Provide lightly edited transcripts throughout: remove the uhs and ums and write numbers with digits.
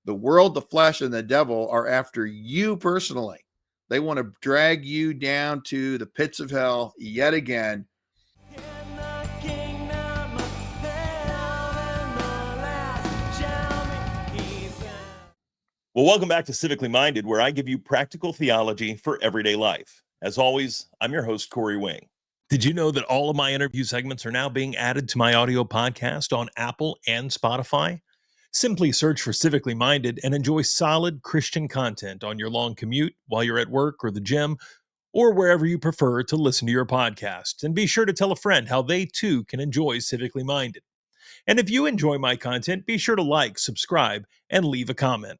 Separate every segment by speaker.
Speaker 1: The world, the flesh, and the devil are after you personally. They want to drag you down to the pits of hell yet again.
Speaker 2: Well, welcome back to Civically Minded, where I give you practical theology for everyday life. As always, I'm your host, Corey Wing. Did you know that all of my interview segments are now being added to my audio podcast on Apple and Spotify? Simply search for Civically Minded and enjoy solid Christian content on your long commute, while you're at work or the gym, or wherever you prefer to listen to your podcast. And be sure to tell a friend how they too can enjoy Civically Minded. And if you enjoy my content, be sure to like, subscribe, and leave a comment.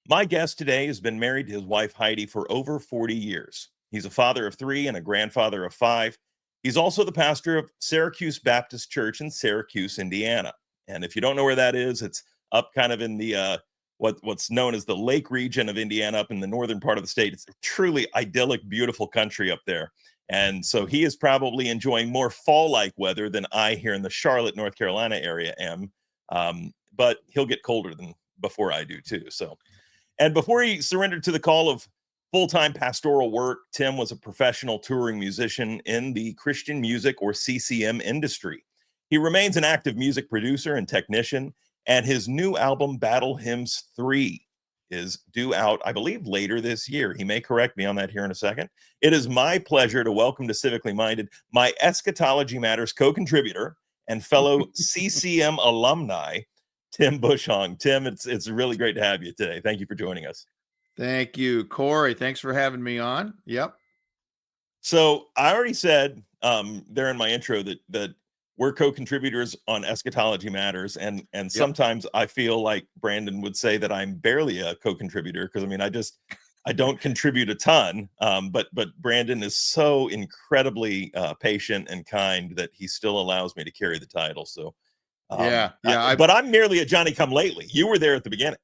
Speaker 2: My guest today has been married to his wife Heidi for over 40 years. He's a father of 3 and a grandfather of 5. He's also the pastor of Syracuse Baptist Church in Syracuse, Indiana. And if you don't know where that is, it's up kind of in the what's known as the Lake region of Indiana, up in the northern part of the state. It's a truly idyllic, beautiful country up there. And so he is probably enjoying more fall-like weather than I here in the Charlotte, North Carolina area am. But he'll get colder than before I do too. And before he surrendered to the call of full-time pastoral work, Tim was a professional touring musician in the Christian music, or CCM, industry. He remains an active music producer and technician, and his new album, Battle Hymns 3, is due out, I believe, later this year. He may correct me on that here in a second. It is my pleasure to welcome to Civically Minded my Eschatology Matters co-contributor and fellow CCM alumni, Tim Bushong. Tim, it's really great to have you today. Thank you for joining us.
Speaker 1: Thank you, Corey. Thanks for having me on. Yep.
Speaker 2: So I already said there in my intro that we're co-contributors on Eschatology Matters, and
Speaker 1: Yep.
Speaker 2: sometimes I feel like Brandon would say that I'm barely a co-contributor, because I mean I don't contribute a ton, but Brandon is so incredibly patient and kind that he still allows me to carry the title. So but I'm merely a Johnny-come-lately. You were there at the beginning.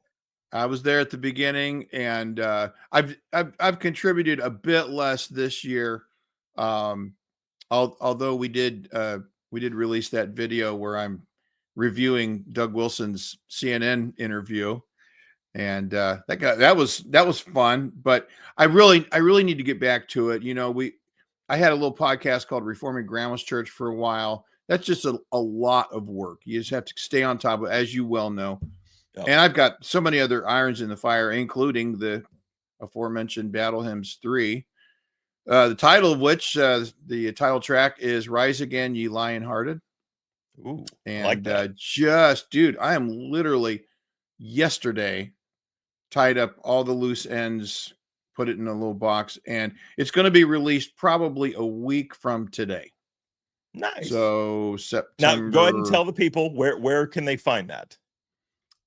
Speaker 1: I was there at the beginning, and I've contributed a bit less this year. Although we did release that video where I'm reviewing Doug Wilson's CNN interview, and that was fun. But I really need to get back to it. You know, I had a little podcast called Reforming Grandma's Church for a while. That's just a lot of work. You just have to stay on top of it, as you well know. Yep. And I've got so many other irons in the fire, including the aforementioned Battle Hymns 3. The title of which, the title track is Rise Again, Ye Lion-Hearted.
Speaker 2: Ooh,
Speaker 1: and
Speaker 2: like that.
Speaker 1: Dude, I am literally yesterday tied up all the loose ends, put it in a little box, and it's going to be released probably a week from today.
Speaker 2: Nice.
Speaker 1: So September.
Speaker 2: Now, go ahead and tell the people where can they find that?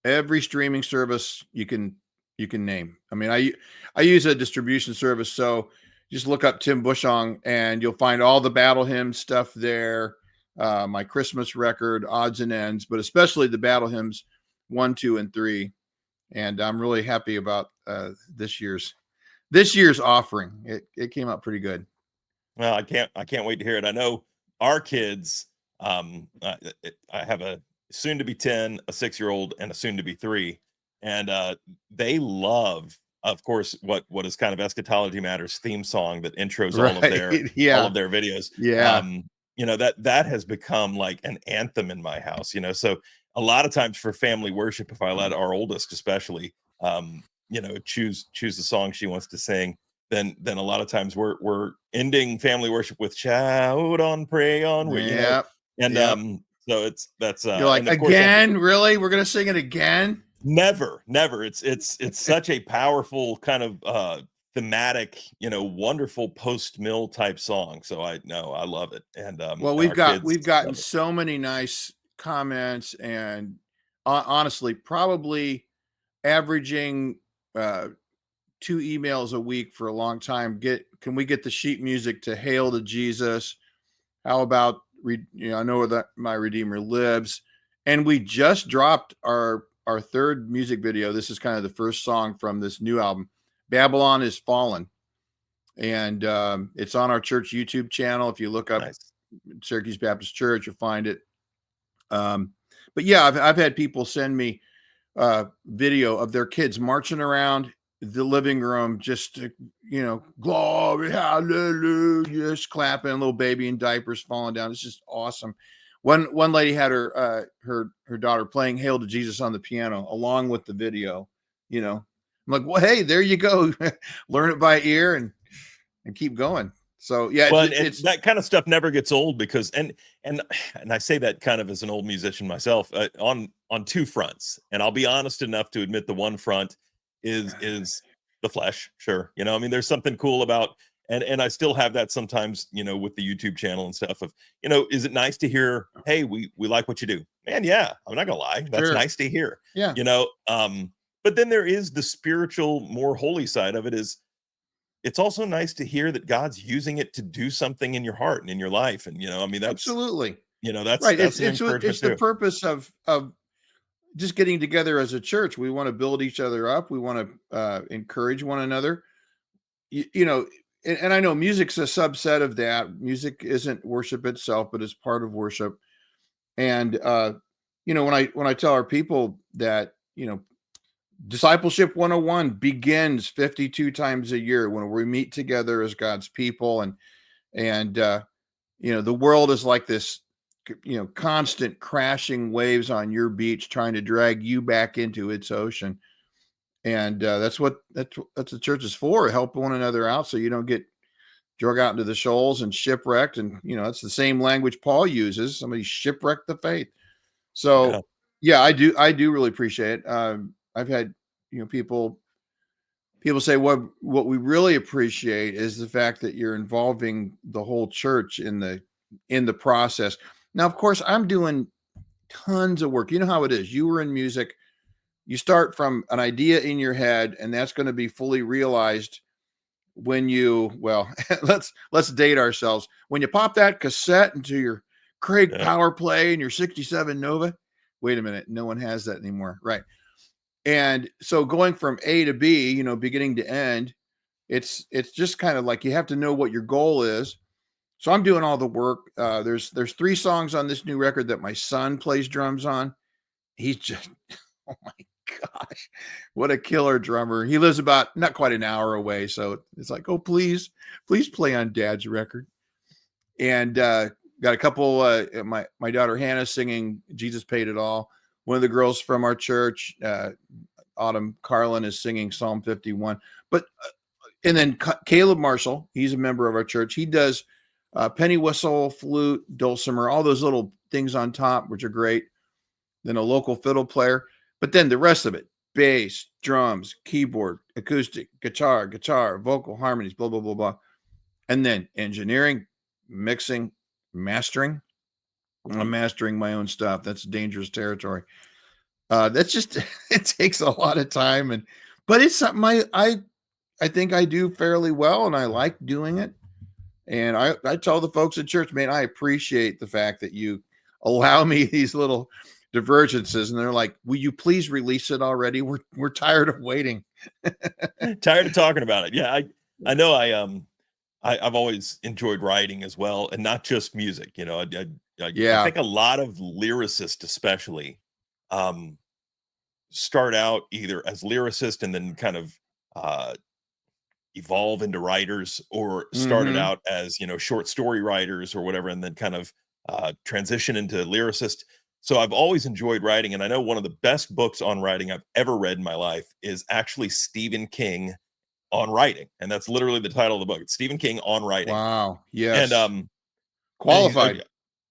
Speaker 1: Every streaming service you can name. I mean, I use a distribution service, so just look up Tim Bushong and you'll find all the Battle Hymn stuff there. My Christmas record, odds and ends, but especially the Battle Hymns 1, 2, and 3. And I'm really happy about this year's offering. It came out pretty good.
Speaker 2: Well, I can't wait to hear it. I know our kids. I have a soon to be 10, a 6-year-old, and a soon to be 3, and they love, of course, what is kind of Eschatology Matters theme song that intros all of their videos.
Speaker 1: Yeah.
Speaker 2: You know, that has become like an anthem in my house, you know. So a lot of times for family worship, if I let our oldest especially you know, choose the song she wants to sing, then a lot of times we're ending family worship with shout on, pray on, you know, and so that's
Speaker 1: you're like, again, really? We're gonna sing it again?
Speaker 2: Never. It's such a powerful kind of thematic, you know, wonderful post-mill type song. So I love it. And
Speaker 1: well, we've gotten so many nice comments, and honestly, probably averaging 2 emails a week for a long time. Can we get the sheet music to Hail to Jesus? How about I know that my Redeemer lives, and we just dropped our 3rd music video. This is kind of the first song from this new album, Babylon is Fallen, and it's on our church YouTube channel. If you look up Syracuse Baptist Church, you'll find it. But yeah, I've had people send me video of their kids marching around the living room, just glory, hallelujah, just clapping, little baby in diapers falling down. It's just awesome. One lady had her daughter playing "Hail to Jesus" on the piano along with the video. I'm like, well, hey, there you go, learn it by ear and keep going. So yeah,
Speaker 2: Well, and
Speaker 1: it's
Speaker 2: that kind of stuff never gets old because and I say that kind of as an old musician myself, on two fronts. And I'll be honest enough to admit the one front is the flesh. Sure, I mean, there's something cool about, and I still have that sometimes, with the YouTube channel and stuff of, is it nice to hear, hey, we like what you do, man? Yeah, I'm not gonna lie, that's
Speaker 1: sure,
Speaker 2: nice to hear.
Speaker 1: yeah,
Speaker 2: But then there is the spiritual, more holy side of it. Is it's also nice to hear that God's using it to do something in your heart and in your life. And, I mean,
Speaker 1: absolutely
Speaker 2: that's
Speaker 1: right.
Speaker 2: an
Speaker 1: It's
Speaker 2: encouragement
Speaker 1: the
Speaker 2: too.
Speaker 1: purpose of just getting together as a church. We want to build each other up. We want to encourage one another. And I know music's a subset of that. Music isn't worship itself, but it's part of worship. And when I tell our people that discipleship 101 begins 52 times a year when we meet together as God's people, and the world is like this constant crashing waves on your beach trying to drag you back into its ocean. And that's what the church is for, help one another out so you don't get drug out into the shoals and shipwrecked. And it's the same language Paul uses. Somebody shipwrecked the faith.
Speaker 2: Yeah.
Speaker 1: So yeah, I do really appreciate it. I've had people say what we really appreciate is the fact that you're involving the whole church in the process. Now, of course, I'm doing tons of work. You know how it is. You were in music. You start from an idea in your head, and that's going to be fully realized when let's date ourselves. When you pop that cassette into your Craig
Speaker 2: Yeah.
Speaker 1: Power Play and your 67 Nova. Wait a minute, no one has that anymore. Right. And so going from A to B, beginning to end, it's just kind of like you have to know what your goal is. So I'm doing all the work. There's 3 songs on this new record that my son plays drums on. He's just, oh my gosh, what a killer drummer. He lives about not quite an hour away. So it's like, oh, please play on Dad's record. And got a couple, my daughter Hannah singing Jesus Paid It All. One of the girls from our church, Autumn Carlin, is singing Psalm 51. But and then Caleb Marshall, he's a member of our church. He does penny whistle, flute, dulcimer, all those little things on top, which are great. Then a local fiddle player. But then the rest of it, bass, drums, keyboard, acoustic, guitar, vocal harmonies, blah, blah, blah, blah. And then engineering, mixing, mastering. I'm mastering my own stuff. That's dangerous territory. That's just, it takes a lot of time. But it's something I think I do fairly well, and I like doing it. And I tell the folks at church, man, I appreciate the fact that you allow me these little divergences. And they're like, will you please release it already? We're tired of waiting.
Speaker 2: Tired of talking about it. Yeah. I know I've always enjoyed writing as well, and not just music. I
Speaker 1: Yeah.
Speaker 2: think a lot of lyricists, especially, start out either as lyricists and then kind of uh, evolve into writers, or started
Speaker 1: Mm-hmm.
Speaker 2: out as short story writers or whatever, and then kind of transition into lyricist. So I've always enjoyed writing, and I know one of the best books on writing I've ever read in my life is actually Stephen King on writing, and that's literally the title of the book. It's Stephen King on writing.
Speaker 1: Wow.
Speaker 2: And
Speaker 1: Yes.
Speaker 2: and he's
Speaker 1: Qualified.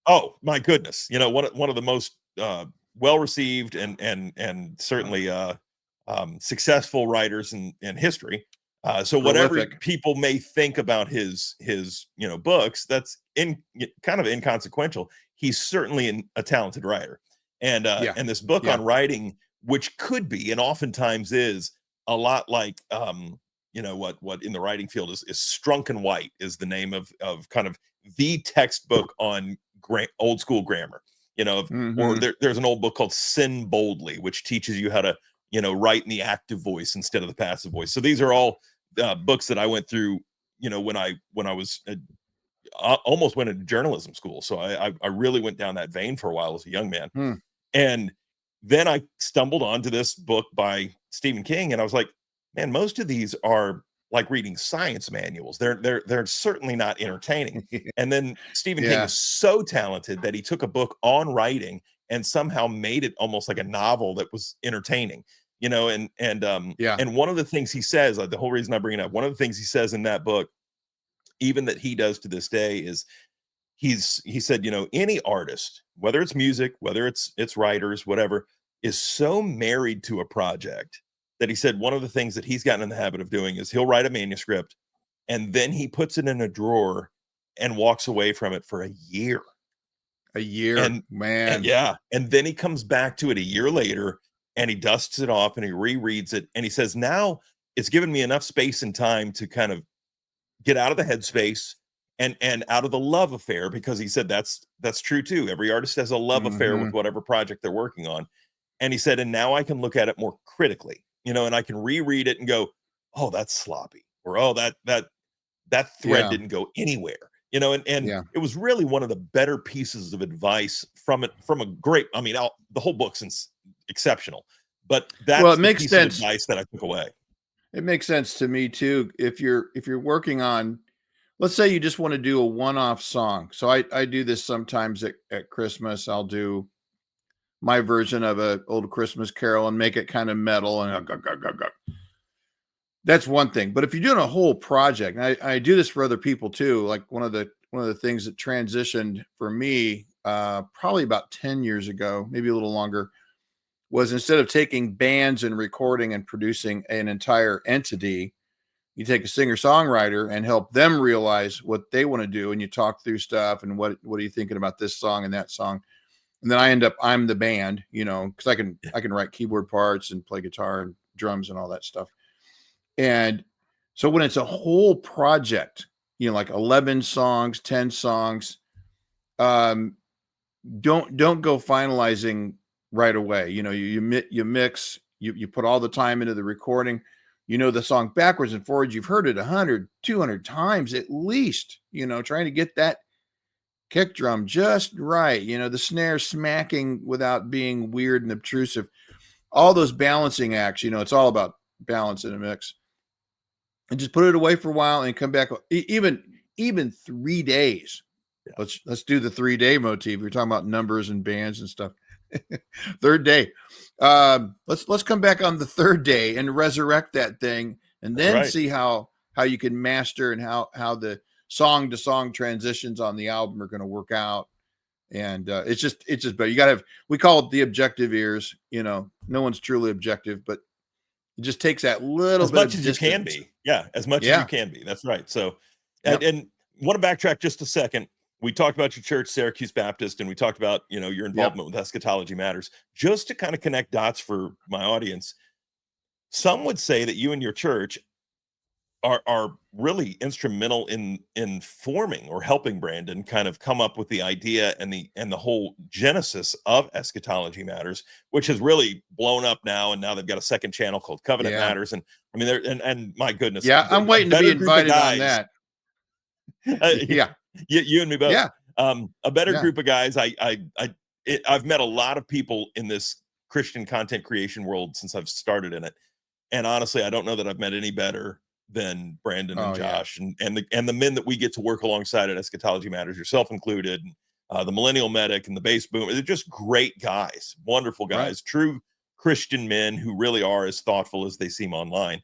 Speaker 2: oh my goodness, one of the most well received and certainly successful writers in history. So whatever
Speaker 1: Prolific.
Speaker 2: people may think about his books, that's kind of inconsequential. He's certainly a talented writer,
Speaker 1: Yeah.
Speaker 2: and this book
Speaker 1: Yeah.
Speaker 2: on writing, which could be and oftentimes is a lot like what in the writing field is Strunk and White is the name of kind of the textbook on old school grammar. Or
Speaker 1: Mm-hmm.
Speaker 2: there's an old book called Sin Boldly, which teaches you how to write in the active voice instead of the passive voice. So these are all books that I went through, when I was almost went into journalism school. So I really went down that vein for a while as a young man.
Speaker 1: Hmm.
Speaker 2: And then I stumbled onto this book by Stephen King, and I was like, man, most of these are like reading science manuals. They're certainly not entertaining. And then Stephen King
Speaker 1: Yeah.
Speaker 2: is so talented that he took a book on writing and somehow made it almost like a novel that was entertaining,
Speaker 1: Yeah.
Speaker 2: and one of the things he says, like the whole reason I bring it up, one of the things he says in that book, even that he does to this day, is he said, any artist, whether it's music, whether it's writers, whatever, is so married to a project that he said one of the things that he's gotten in the habit of doing is he'll write a manuscript and then he puts it in a drawer and walks away from it for a year.
Speaker 1: A year,
Speaker 2: And
Speaker 1: man.
Speaker 2: yeah, and then he comes back to it a year later and he dusts it off and he rereads it and he says, now it's given me enough space and time to kind of get out of the headspace and out of the love affair, because he said that's true too. Every artist has a love affair with
Speaker 1: Mhm.
Speaker 2: whatever project they're working on. And he said, and now I can look at it more critically, and I can reread it and go, oh, that's sloppy, or oh, that thread
Speaker 1: Yeah.
Speaker 2: didn't go anywhere, and
Speaker 1: Yeah.
Speaker 2: it was really one of the better pieces of advice from a great, I mean, the whole book's exceptional, but
Speaker 1: Well,
Speaker 2: that's
Speaker 1: it
Speaker 2: the
Speaker 1: makes
Speaker 2: piece of
Speaker 1: sense.
Speaker 2: advice that I took away.
Speaker 1: It makes sense to me too. If you're working on, let's say you just want to do a one-off song. So I do this sometimes at Christmas. I'll do my version of a old Christmas carol and make it kind of metal and that's one thing. But if you're doing a whole project, and I do this for other people too. Like one of the things that transitioned for me, probably about 10 years ago, maybe a little longer, was instead of taking bands and recording and producing an entire entity, you take a singer-songwriter and help them realize what they want to do, and you talk through stuff and what are you thinking about this song and that song. And then I'm the band, because I can write keyboard parts and play guitar and drums and all that stuff. And so when it's a whole project, like 11 songs, 10 songs, um, don't go finalizing right away. You mix, you put all the time into the recording. The song backwards and forwards. You've heard it 100, 200 times at least, trying to get that kick drum just right. The snare smacking without being weird and obtrusive. All those balancing acts, it's all about balance in a mix. And just put it away for a while and come back. Even 3 days.
Speaker 2: Yeah.
Speaker 1: Let's do the 3-day motif. We're talking about numbers and bands and stuff. Third day. Let's come back on the third day and resurrect that thing, and
Speaker 2: That's
Speaker 1: then
Speaker 2: right.
Speaker 1: see how you can master and how the song to song transitions on the album are going to work out. And it's just better. You got to have, we call it the objective ears. No one's truly objective, but it just takes that little
Speaker 2: As
Speaker 1: bit
Speaker 2: much
Speaker 1: of
Speaker 2: as you can
Speaker 1: distance.
Speaker 2: be. Yeah, as much as you
Speaker 1: Yeah.
Speaker 2: can be. That's right. So,
Speaker 1: Yep.
Speaker 2: and want to backtrack just a second. We talked about your church, Syracuse Baptist, and we talked about, your
Speaker 1: Yep.
Speaker 2: involvement with Eschatology Matters. Just to kind of connect dots for my audience, some would say that you and your church are really instrumental in forming or helping Brandon kind of come up with the idea and the whole genesis of Eschatology Matters, which has really blown up now, and now they've got a second channel called Covenant
Speaker 1: Yeah.
Speaker 2: Matters. And I mean, and my goodness,
Speaker 1: Yeah. I'm
Speaker 2: a
Speaker 1: waiting to be
Speaker 2: better group of
Speaker 1: invited on
Speaker 2: guys.
Speaker 1: that. Yeah.
Speaker 2: You and me both.
Speaker 1: Yeah.
Speaker 2: A better
Speaker 1: Yeah.
Speaker 2: group of guys. I've met a lot of people in this Christian content creation world since I've started in it, and honestly, I don't know that I've met any better than Brandon and
Speaker 1: Oh yeah.
Speaker 2: Josh and the men that we get to work alongside at Eschatology Matters, yourself included, the Millennial Medic and the Bass Boom. They're just great guys, wonderful
Speaker 1: Right.
Speaker 2: guys, true Christian men who really are as thoughtful as they seem online.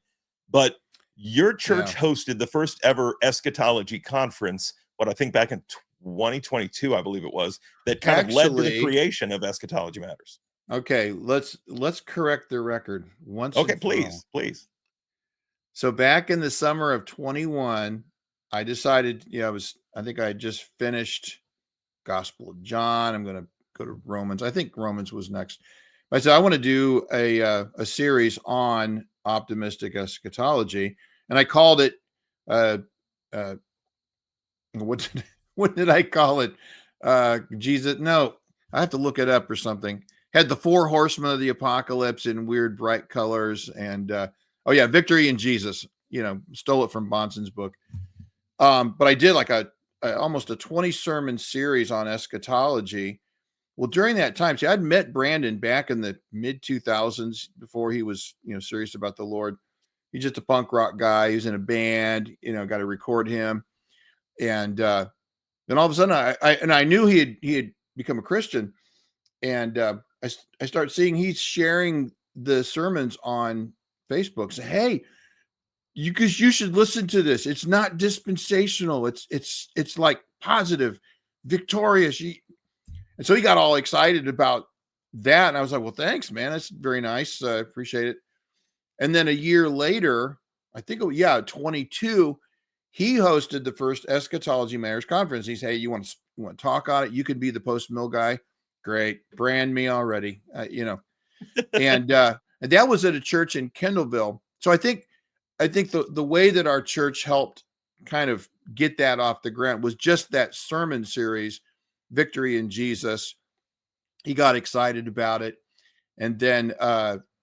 Speaker 2: But your church
Speaker 1: Yeah.
Speaker 2: hosted the first ever eschatology conference, what I think back in 2022, I believe it was, that kind of led to the
Speaker 1: Actually,
Speaker 2: creation of Eschatology Matters.
Speaker 1: okay, let's correct the record once
Speaker 2: Okay,
Speaker 1: and for all.
Speaker 2: please.
Speaker 1: So back in the summer of 21, I decided, I think I had just finished Gospel of John. I'm going to go to Romans. I think Romans was next. I said I want to do a series on optimistic eschatology, and I called it uh, uh, what did I call it? Jesus? No, I have to look it up or something. Had the 4 horsemen of the apocalypse in weird bright colors, and oh yeah, Victory in Jesus. Stole it from Bonson's book. But I did like a almost a 20 sermon series on eschatology, Well, during that time, see, I'd met Brandon back in the mid 2000s before he was, serious about the Lord. He's just a punk rock guy. He was in a band, got to record him. And then all of a sudden I knew he had become a Christian. And I start seeing he's sharing the sermons on Facebook. Say, hey, because you should listen to this. It's not dispensational. It's like positive, victorious. And so he got all excited about that. And I was like, well, thanks, man. That's very nice. I appreciate it. And then a year later, I think, 22, he hosted the first Eschatology Matters conference. He said, hey, you want to talk on it? You can be the post-mill guy. Great. Brand me already, and that was at a church in Kendallville. So I think the way that our church helped kind of get that off the ground was just that sermon series, Victory in Jesus. He got excited about it. And then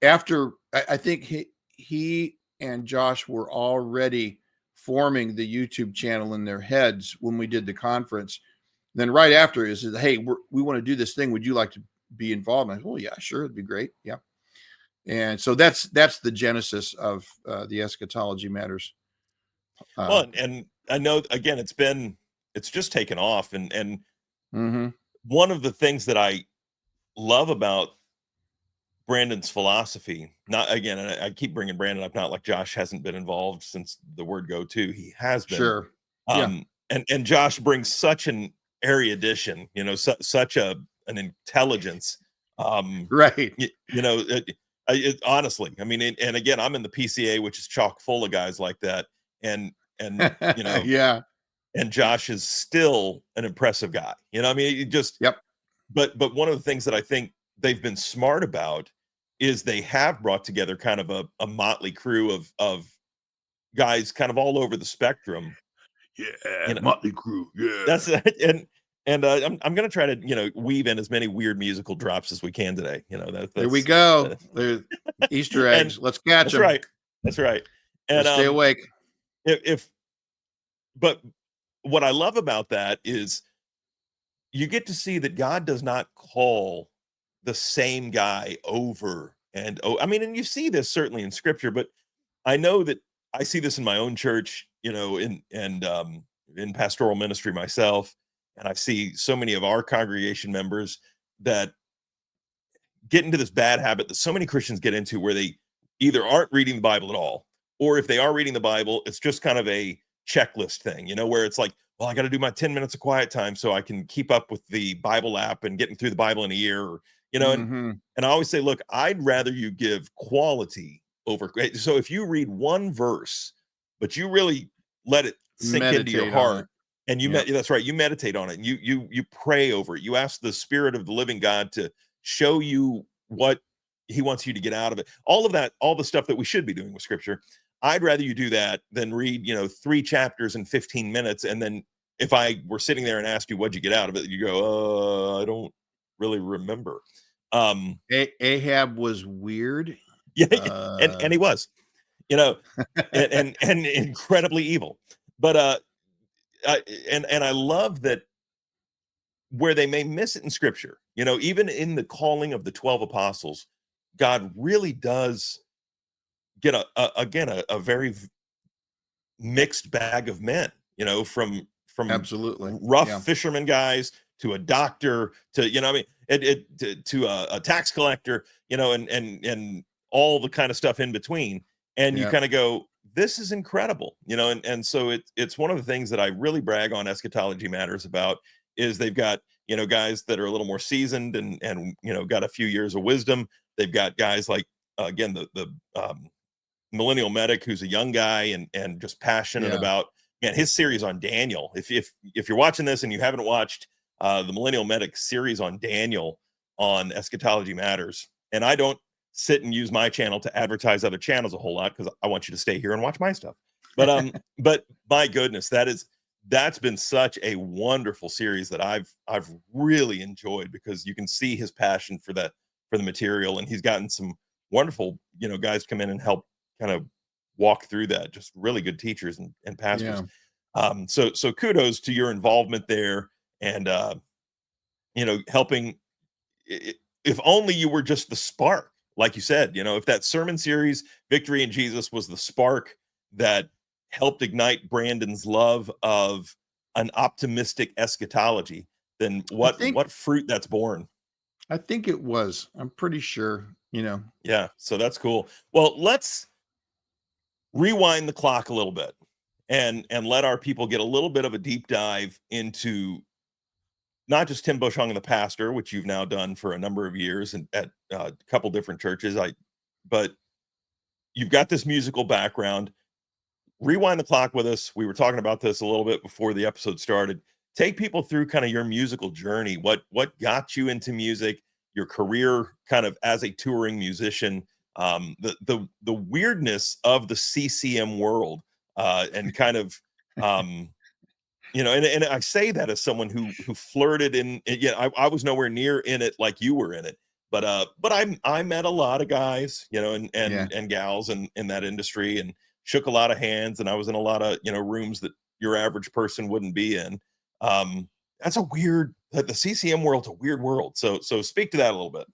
Speaker 1: after, I think he and Josh were already forming the YouTube channel in their heads when we did the conference. Then right after is, hey, we want to do this thing. Would you like to be involved? And I said, oh yeah, sure. It'd be great. Yeah. And so that's the genesis of the Eschatology Matters.
Speaker 2: Well, and I know, again, it's just taken off. And
Speaker 1: mm-hmm.
Speaker 2: one of the things that I love about Brandon's philosophy, not, again, and I keep bringing Brandon up, not like Josh hasn't been involved since the word go to, he has been.
Speaker 1: Sure. Yeah.
Speaker 2: And Josh brings such an erudition, such an intelligence.
Speaker 1: Right.
Speaker 2: Honestly, I mean, and again, I'm in the PCA, which is chock full of guys like that. And
Speaker 1: yeah.
Speaker 2: And Josh is still an impressive guy. I mean, it just,
Speaker 1: yep.
Speaker 2: But one of the things that I think they've been smart about is they have brought together kind of a motley crew of guys kind of all over the spectrum.
Speaker 1: Yeah, motley crew. Yeah,
Speaker 2: that's it. And I'm going to try to weave in as many weird musical drops as we can today.
Speaker 1: There we go. There's Easter eggs. Let's catch them.
Speaker 2: That's right. And
Speaker 1: let's stay awake.
Speaker 2: But what I love about that is you get to see that God does not call the same guy over and I mean, and you see this certainly in Scripture, but I know that I see this in my own church, in pastoral ministry myself, and I see so many of our congregation members that get into this bad habit that so many Christians get into, where they either aren't reading the Bible at all, or if they are reading the Bible, it's just kind of a checklist thing, where it's like, well, I got to do my 10 minutes of quiet time so I can keep up with the Bible app and getting through the Bible in a year, or,
Speaker 1: mm-hmm.
Speaker 2: and I always say, look, I'd rather you give quality over. So if you read one verse, but you really let it sink into your heart, and that's right, you meditate on it, and you pray over it. You ask the Spirit of the living God to show you what he wants you to get out of it. All of that, all the stuff that we should be doing with Scripture. I'd rather you do that than read, 3 chapters in 15 minutes. And then if I were sitting there and asked you, what'd you get out of it? You go, I don't really remember.
Speaker 1: Ahab was weird.
Speaker 2: Yeah. And he was, and incredibly evil. But, and I love that where they may miss it in Scripture, even in the calling of the 12 apostles, God really does get a very mixed bag of men, from
Speaker 1: absolutely
Speaker 2: rough fisherman guys to a doctor to, to a tax collector, and all the kind of stuff in between. And you kind of go, this is incredible, and so it's one of the things that I really brag on Eschatology Matters about, is they've got, guys that are a little more seasoned and got a few years of wisdom. They've got guys like, again, the millennial medic, who's a young guy and just passionate about, his series on Daniel. If you're watching this and you haven't watched the millennial medic series on Daniel on Eschatology Matters, and I don't sit and use my channel to advertise other channels a whole lot, because I want you to stay here and watch my stuff. But but my goodness, that's been such a wonderful series that I've really enjoyed, because you can see his passion for the material, and he's gotten some wonderful guys come in and help kind of walk through that. Just really good teachers and pastors. So kudos to your involvement there, and helping if only you were just the spark, like you said, if that sermon series, Victory in Jesus, was the spark that helped ignite Brandon's love of an optimistic eschatology, then what fruit that's born.
Speaker 1: I think it was. I'm pretty sure,
Speaker 2: Yeah, so that's cool. Well, let's rewind the clock a little bit and let our people get a little bit of a deep dive into not just Tim Bushong and the pastor, which you've now done for a number of years and at a couple different churches. But you've got this musical background. Rewind the clock with us. We were talking about this a little bit before the episode started. Take people through kind of your musical journey. What got you into music? Your career, kind of as a touring musician. The weirdness of the CCM world, and kind of. And I say that as someone who flirted in. I was nowhere near in it like you were in it, but I met a lot of guys, and gals in that industry, and shook a lot of hands, and I was in a lot of rooms that your average person wouldn't be in. That's the CCM world's a weird world. So speak to that a little bit.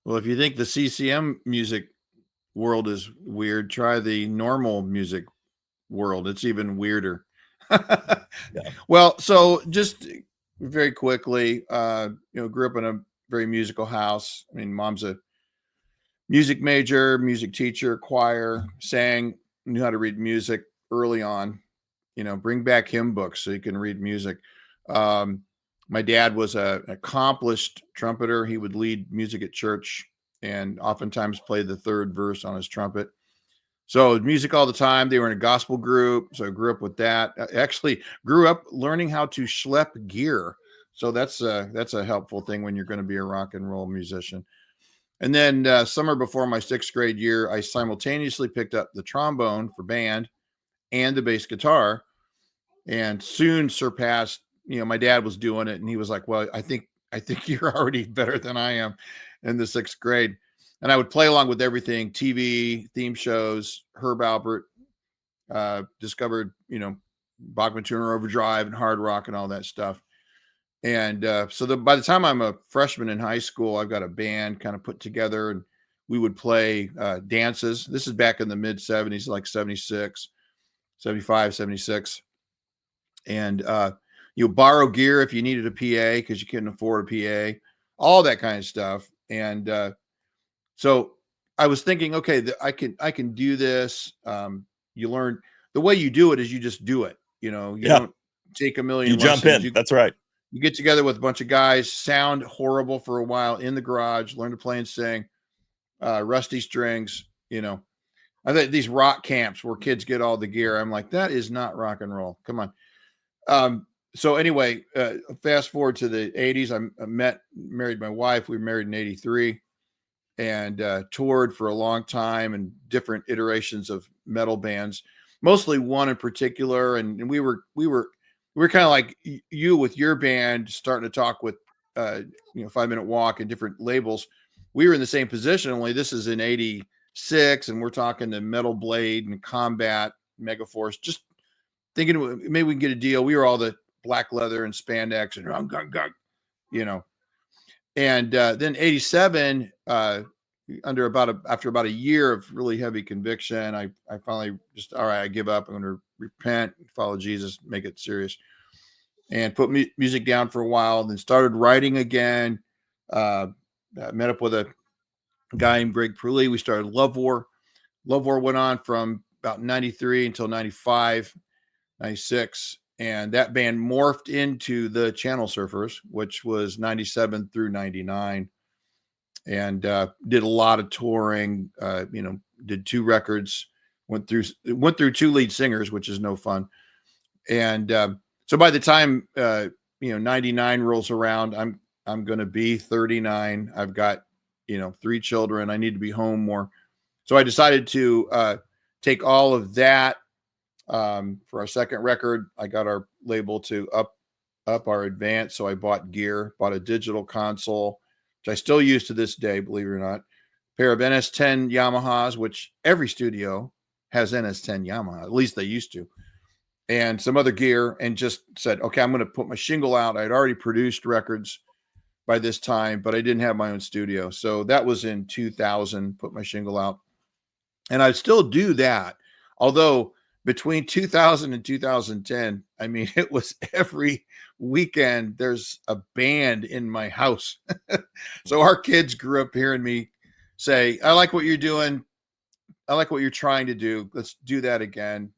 Speaker 1: Well, if you think the CCM music world is weird, try the normal music world. It's even weirder.
Speaker 2: Yeah.
Speaker 1: Well, so just very quickly, grew up in a very musical house. I mean, mom's a music major, music teacher, choir, sang, knew how to read music early on. Bring back hymn books so you can read music. My dad was an accomplished trumpeter. He would lead music at church and oftentimes play the third verse on his trumpet. So music all the time. They were in a gospel group, so I grew up with that. I actually grew up learning how to schlep gear. So that's a helpful thing when you're going to be a rock and roll musician. And then summer before my 6th grade year, I simultaneously picked up the trombone for band and the bass guitar, and soon surpassed. My dad was doing it, and he was like, "Well, I think you're already better than I am in the 6th grade." And I would play along with everything: TV, theme shows, Herb Alpert, discovered, Bachman Turner Overdrive and hard rock and all that stuff. And by the time I'm a freshman in high school, I've got a band kind of put together, and we would play dances. This is back in the mid 70s, like 76, 75, 76. And you borrow gear if you needed a PA because you couldn't afford a PA, all that kind of stuff. And so I was thinking, okay, I can do this. You learn the way you do it is you just do it. You don't take a million
Speaker 2: You jump
Speaker 1: lessons.
Speaker 2: in. That's right.
Speaker 1: You get together with a bunch of guys, sound horrible for a while in the garage, learn to play and sing, rusty strings. I think these rock camps where kids get all the gear. I'm like, that is not rock and roll. Come on. So anyway, fast forward to the 80s. I married my wife. We were married in 83 and toured for a long time in different iterations of metal bands, mostly one in particular. And we were kind of like you with your band, starting to talk with 5 Minute Walk and different labels. We were in the same position, only this is in 86, and we're talking to Metal Blade and Combat, Megaforce, just thinking maybe we can get a deal. We were all the black leather and spandex and and then 87, after about a year of really heavy conviction, I finally just, all right, I give up. I'm going to repent, follow Jesus, make it serious, and put music down for a while. Then started writing again. Met up with a guy named Greg Pruley. We started Love War. Love War went on from about 93 until 95, 96. And that band morphed into the Channel Surfers, which was 97 through 99. And did a lot of touring, did 2 records, went through 2 lead singers, which is no fun. And so by the time 99 rolls around, I'm going to be 39. I've got 3 children. I need to be home more. So I decided to take all of that for our second record. I got our label to up our advance. So I bought gear, bought a digital console, which I still use to this day, believe it or not. A pair of NS10 Yamahas, which every studio has NS10 Yamaha, at least they used to, and some other gear, and just said, okay, I'm going to put my shingle out. I'd already produced records by this time, but I didn't have my own studio. So that was in 2000, put my shingle out. And I still do that. Although between 2000 and 2010, I mean, it was every weekend there's a band in my house. So our kids grew up hearing me say, I like what you're doing. I like what you're trying to do. Let's do that again.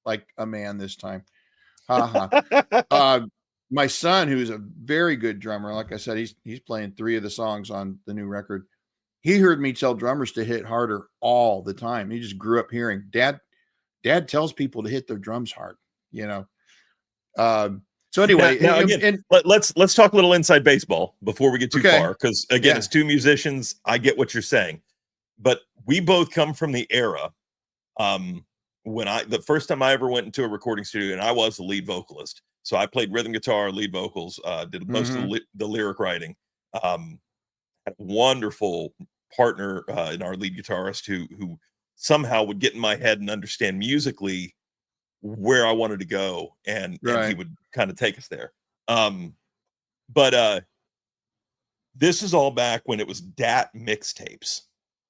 Speaker 1: Like a man this time. Ha ha. My son, who's a very good drummer, like I said, he's playing 3 of the songs on the new record. He heard me tell drummers to hit harder all the time. He just grew up hearing dad tells people to hit their drums hard, you know. So anyway,
Speaker 2: now again, let's talk a little inside baseball before we get too far, because again, as two musicians, I get what you're saying, but we both come from the era when the first time I ever went into a recording studio, and I was the lead vocalist, so I played rhythm guitar, lead vocals, did most of the lyric writing. Had a wonderful partner in our lead guitarist who somehow would get in my head and understand musically where I wanted to go, and he would kind of take us there. But this is all back when it was DAT mixtapes.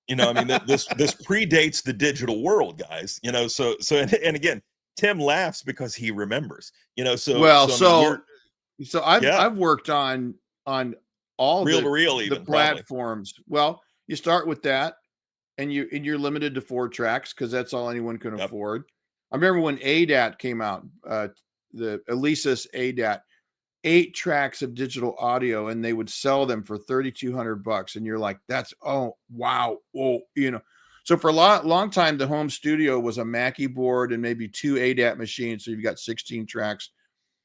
Speaker 2: You know, I mean, this predates the digital world, guys. You know, so and again, Tim laughs because he remembers. You know,
Speaker 1: I've worked on all
Speaker 2: reel to reel,
Speaker 1: the
Speaker 2: even
Speaker 1: platforms. Probably. Well, you start with that, and you're limited to 4 tracks because that's all anyone can afford. I remember when ADAT came out, the Alesis ADAT, 8 tracks of digital audio, and they would sell them for $3,200, and you're like, that's wow, you know. So for a long time, the home studio was a Mackie board and maybe 2 ADAT machines, so you've got 16 tracks.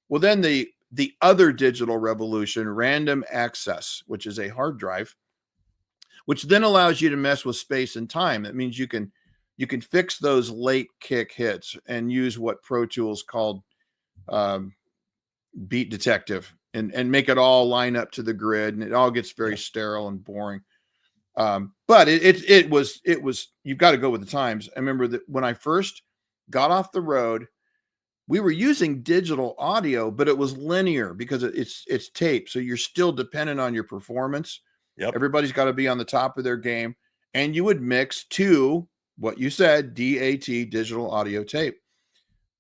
Speaker 1: Well, then the other digital revolution, random access, which is a hard drive, which then allows you to mess with space and time. That means you can fix those late kick hits and use what Pro Tools called beat detective and make it all line up to the grid, and it all gets very sterile and boring. But it was you've got to go with the times. I remember that when I first got off the road, we were using digital audio, but it was linear because it's tape. So you're still dependent on your performance. Everybody's got to be on the top of their game. And you would mix to what you said, DAT, digital audio tape.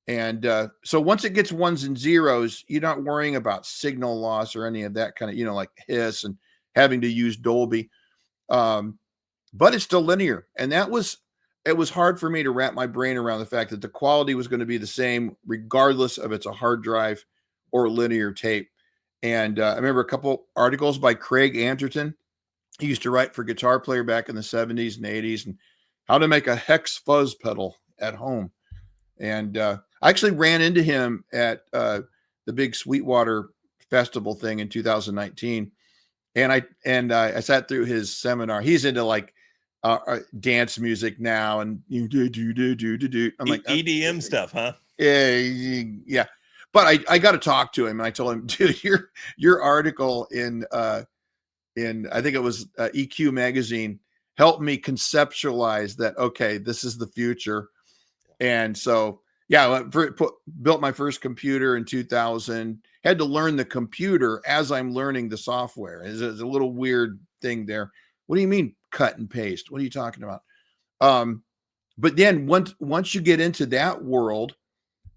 Speaker 1: And so once it gets 1s and 0s, you're not worrying about signal loss or any of that kind of, you know, like hiss and having to use Dolby. But it's still linear. And it was hard for me to wrap my brain around the fact that the quality was going to be the same, regardless of it's a hard drive or linear tape. And I remember a couple articles by Craig Anderton. He used to write for Guitar Player back in the 70s and 80s, and how to make a hex fuzz pedal at home. And I actually ran into him at the big Sweetwater Festival thing in 2019. And I sat through his seminar. He's into like dance music now, and you do. I'm like
Speaker 2: EDM stuff, huh?
Speaker 1: Yeah. But I got to talk to him, and I told him, dude, your article in I think it was EQ magazine helped me conceptualize that. Okay, this is the future. And so, yeah, built my first computer in 2000. Had to learn the computer as I'm learning the software. It's a little weird thing there. What do you mean cut and paste? What are you talking about? But then once you get into that world,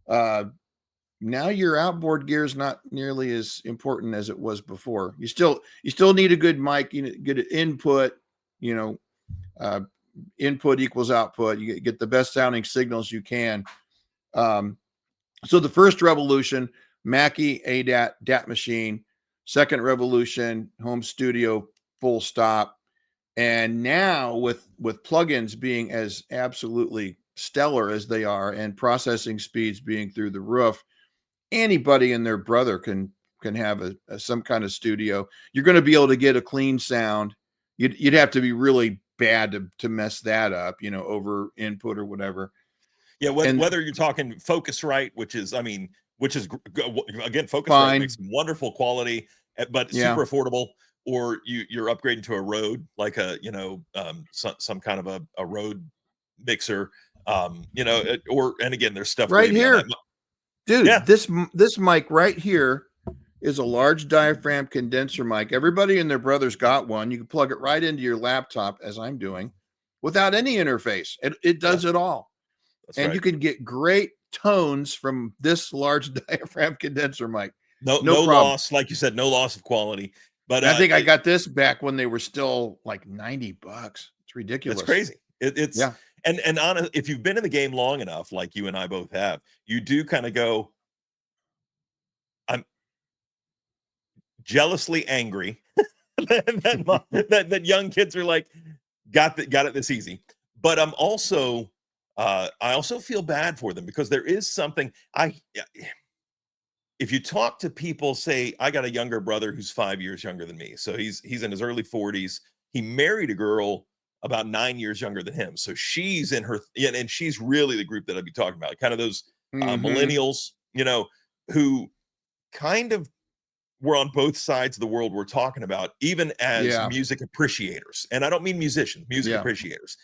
Speaker 1: now your outboard gear is not nearly as important as it was before. You still need a good mic, you know, good input, you know, input equals output. You get the best sounding signals you can. So the first revolution, Mackie, ADAT, DAT machine. Second revolution, home studio, full stop. And now with plugins being as absolutely stellar as they are, and processing speeds being through the roof, anybody and their brother can have some kind of studio. You're going to be able to get a clean sound. You'd have to be really bad to mess that up, you know, over input or whatever.
Speaker 2: Yeah, whether you're talking Focusrite, which is again, Focusrite
Speaker 1: fine.
Speaker 2: makes wonderful quality, but super affordable, or you're upgrading to a Rode, like a, you know, some kind of a Rode mixer, you know, and again, there's stuff
Speaker 1: right here, dude.
Speaker 2: Yeah.
Speaker 1: This mic right here is a large diaphragm condenser mic. Everybody and their brother's got one. You can plug it right into your laptop, as I'm doing, without any interface. It does it all.
Speaker 2: That's
Speaker 1: And
Speaker 2: right.
Speaker 1: you can get great tones from this large diaphragm condenser mic.
Speaker 2: No,
Speaker 1: No
Speaker 2: no
Speaker 1: problem.
Speaker 2: loss, like you said, no loss of quality. But
Speaker 1: And I think I got this back when they were still like $90. It's
Speaker 2: that's
Speaker 1: ridiculous.
Speaker 2: crazy. It's
Speaker 1: Yeah.
Speaker 2: and honest, if you've been in the game long enough, like you and I both have, you do kind of go, I'm jealously angry that young kids are like got it this easy. But I'm also I also feel bad for them because there is something if you talk to people, say I got a younger brother who's 5 years younger than me, so he's in his early 40s. He married a girl about 9 years younger than him, so she's in her and she's really the group that I'd be talking about, kind of those
Speaker 1: Mm-hmm.
Speaker 2: millennials, who kind of were on both sides of the world we're talking about, even as
Speaker 1: Yeah.
Speaker 2: music appreciators. And I don't mean musicians, music
Speaker 1: Yeah.
Speaker 2: appreciators.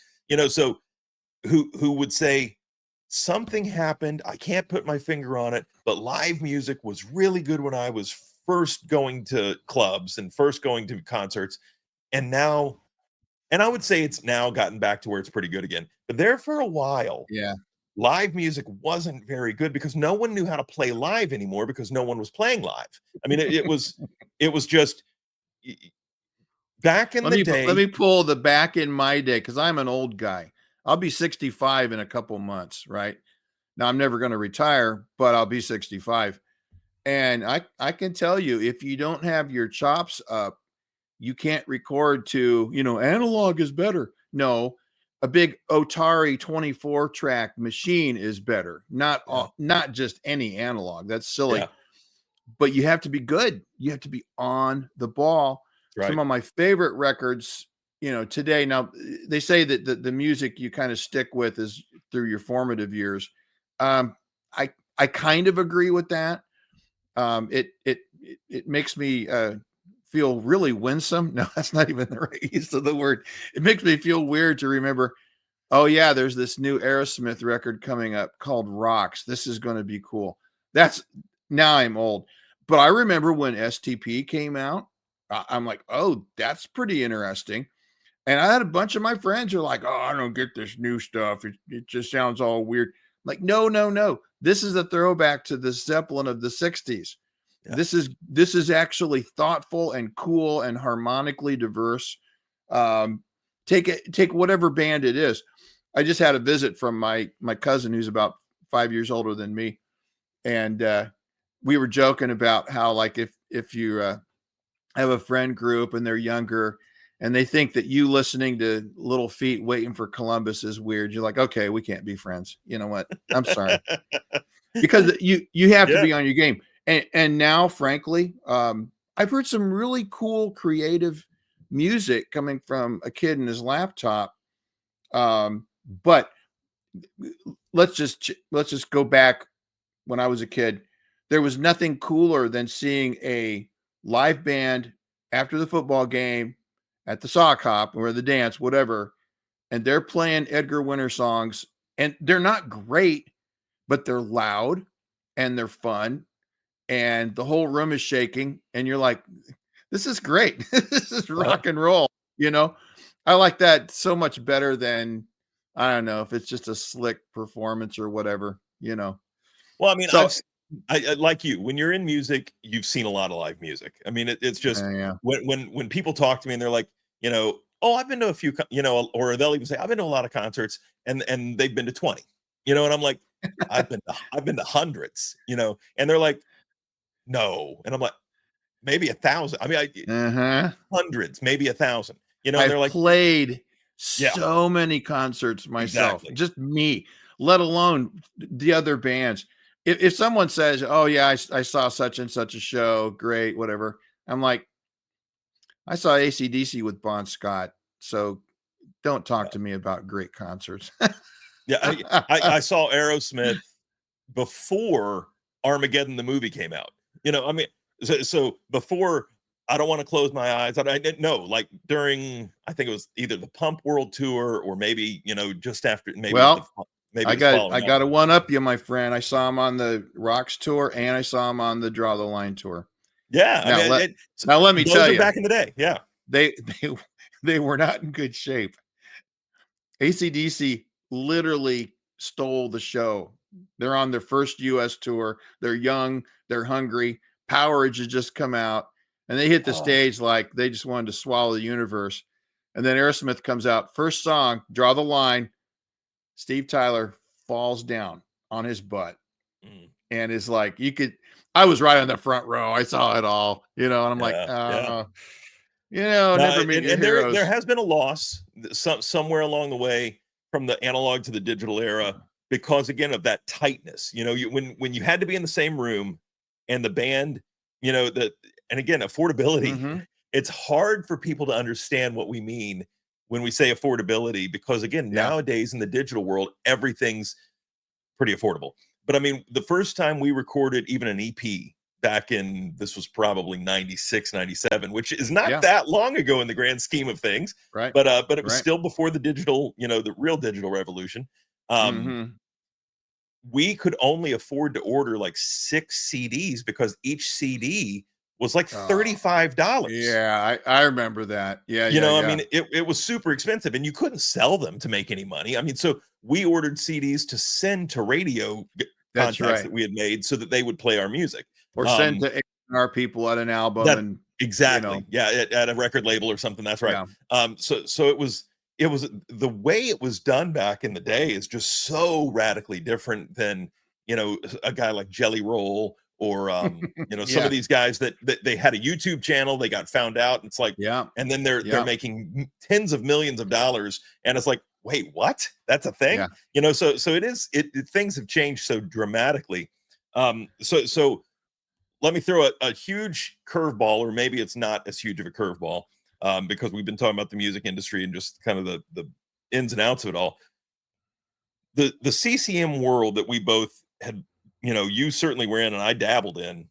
Speaker 2: So who would say something happened, I can't put my finger on it, but live music was really good when I was first going to clubs and first going to concerts. And now, and I would say it's now gotten back to where it's pretty good again. But there for a while,
Speaker 1: Yeah.
Speaker 2: live music wasn't very good because no one knew how to play live anymore because no one was playing live. I mean, it was just back in the
Speaker 1: Let
Speaker 2: day.
Speaker 1: me pull the back in my day because I'm an old guy. I'll be 65 in a couple months, right? Now I'm never going to retire, but I'll be 65. And I can tell you, if you don't have your chops up, you can't record to, analog is better. No, a big Otari 24 track machine is better.
Speaker 2: Yeah,
Speaker 1: Not just any analog. That's silly.
Speaker 2: yeah,
Speaker 1: But you have to be good. You have to be on the ball.
Speaker 2: that's right.
Speaker 1: Some of my favorite records, today. Now they say that the music you kind of stick with is through your formative years. Um, I kind of agree with that. It makes me feel really winsome. No, that's not even the right use of the word. It makes me feel weird to remember. Oh yeah, there's this new Aerosmith record coming up called Rocks. This is going to be cool. That's Now I'm old, but I remember when STP came out. I'm like, oh, that's pretty interesting. And I had a bunch of my friends who are like, oh, I don't get this new stuff. It just sounds all weird. Like, no, no, no. This is a throwback to the Zeppelin of the 60s.
Speaker 2: Yeah.
Speaker 1: This is actually thoughtful and cool and harmonically diverse. Um, take whatever band it is. I just had a visit from my cousin who's about 5 years older than me, and we were joking about how, like, if you have a friend group and they're younger and they think that you listening to Little Feat Waiting for Columbus is weird, you're like, okay, we can't be friends. You know what? I'm sorry, because you have to
Speaker 2: Yeah.
Speaker 1: be on your game. And now, frankly, I've heard some really cool, creative music coming from a kid in his laptop. But let's just go back when I was a kid. There was nothing cooler than seeing a live band after the football game at the sock hop or the dance, whatever, and they're playing Edgar Winter songs, and they're not great, but they're loud and they're fun, and the whole room is shaking, and you're like, "This is great. This is
Speaker 2: Uh-huh.
Speaker 1: rock and roll." You know, I like that so much better than, I don't know if it's just a slick performance or whatever.
Speaker 2: Well, I mean,
Speaker 1: So
Speaker 2: I like you. When you're in music, you've seen a lot of live music. I mean, it's just
Speaker 1: yeah.
Speaker 2: when people talk to me and they're like, oh, I've been to a few, or they'll even say I've been to a lot of concerts, and they've been to 20, and I'm like, I've been to hundreds, and they're like, no, and I'm like, maybe 1,000. I mean,
Speaker 1: Uh-huh.
Speaker 2: hundreds, maybe 1,000, and they're
Speaker 1: I've
Speaker 2: like,
Speaker 1: played
Speaker 2: yeah,
Speaker 1: so many concerts myself,
Speaker 2: exactly.
Speaker 1: just me, let alone the other bands. If someone says, "Oh yeah, I saw such and such a show, great, whatever," I'm like, "I saw AC/DC with Bon Scott, so don't talk to me about great concerts."
Speaker 2: Yeah, I saw Aerosmith before Armageddon the movie came out. I mean, so before I don't want to close my eyes. I didn't know, like during I think it was either the Pump World Tour or maybe just after
Speaker 1: Well,
Speaker 2: maybe
Speaker 1: I
Speaker 2: it was
Speaker 1: got
Speaker 2: following
Speaker 1: I
Speaker 2: that
Speaker 1: got
Speaker 2: one.
Speaker 1: to one up you, my friend. I saw him on the Rocks tour and I saw him on the Draw the Line tour.
Speaker 2: Yeah, I
Speaker 1: Now
Speaker 2: mean,
Speaker 1: let now let me
Speaker 2: those
Speaker 1: tell
Speaker 2: are
Speaker 1: you,
Speaker 2: back in the day. Yeah.
Speaker 1: they they they were not in good shape. AC/DC literally stole the show. They're on their first US tour. They're young, they're hungry. Powerage has just come out, and they hit the
Speaker 2: Oh,
Speaker 1: stage like they just wanted to swallow the universe. And then Aerosmith comes out, first song, Draw the Line. Steve Tyler falls down on his butt
Speaker 2: mm,
Speaker 1: and is like, you could. I was right on the front row. I saw it all, and I'm like,
Speaker 2: yeah, yeah. No,
Speaker 1: never meet your
Speaker 2: and there
Speaker 1: heroes.
Speaker 2: has been a loss somewhere along the way from the analog to the digital era because again of that tightness. When you had to be in the same room and the band, that and again affordability.
Speaker 1: Mm-hmm.
Speaker 2: It's hard for people to understand what we mean when we say affordability because again
Speaker 1: Yeah.
Speaker 2: nowadays in the digital world everything's pretty affordable. But I mean, the first time we recorded even an EP back in this was probably 96, 97, which is not
Speaker 1: Yeah.
Speaker 2: that long ago in the grand scheme of things.
Speaker 1: Right.
Speaker 2: But it was
Speaker 1: Right.
Speaker 2: still before the digital, the real digital revolution. Um,
Speaker 1: Mm-hmm.
Speaker 2: we could only afford to order like 6 CDs because each CD was like
Speaker 1: Oh,
Speaker 2: $35.
Speaker 1: yeah. I remember that. Yeah. Yeah.
Speaker 2: I
Speaker 1: Yeah.
Speaker 2: mean, it was super expensive and you couldn't sell them to make any money. I mean, so we ordered CDs to send to radio
Speaker 1: That's
Speaker 2: contacts
Speaker 1: right.
Speaker 2: that we had made so that they would play our music.
Speaker 1: Or send
Speaker 2: Um,
Speaker 1: to our people at an album,
Speaker 2: that
Speaker 1: and
Speaker 2: exactly. Yeah, at a record label or something. That's right.
Speaker 1: yeah.
Speaker 2: So it was the way it was done back in the day is just so radically different than, a guy like Jelly Roll or some of
Speaker 1: Yeah.
Speaker 2: these guys that they had a YouTube channel, they got found out, and it's like,
Speaker 1: Yeah.
Speaker 2: and then they're
Speaker 1: Yeah.
Speaker 2: making tens of millions of dollars, and it's like, wait, what? That's a thing?
Speaker 1: Yeah.
Speaker 2: So things have changed so dramatically. So let me throw a huge curveball, or maybe it's not as huge of a curveball, because we've been talking about the music industry and just kind of the ins and outs of it all. The CCM world that we both had, you certainly were in, and I dabbled in.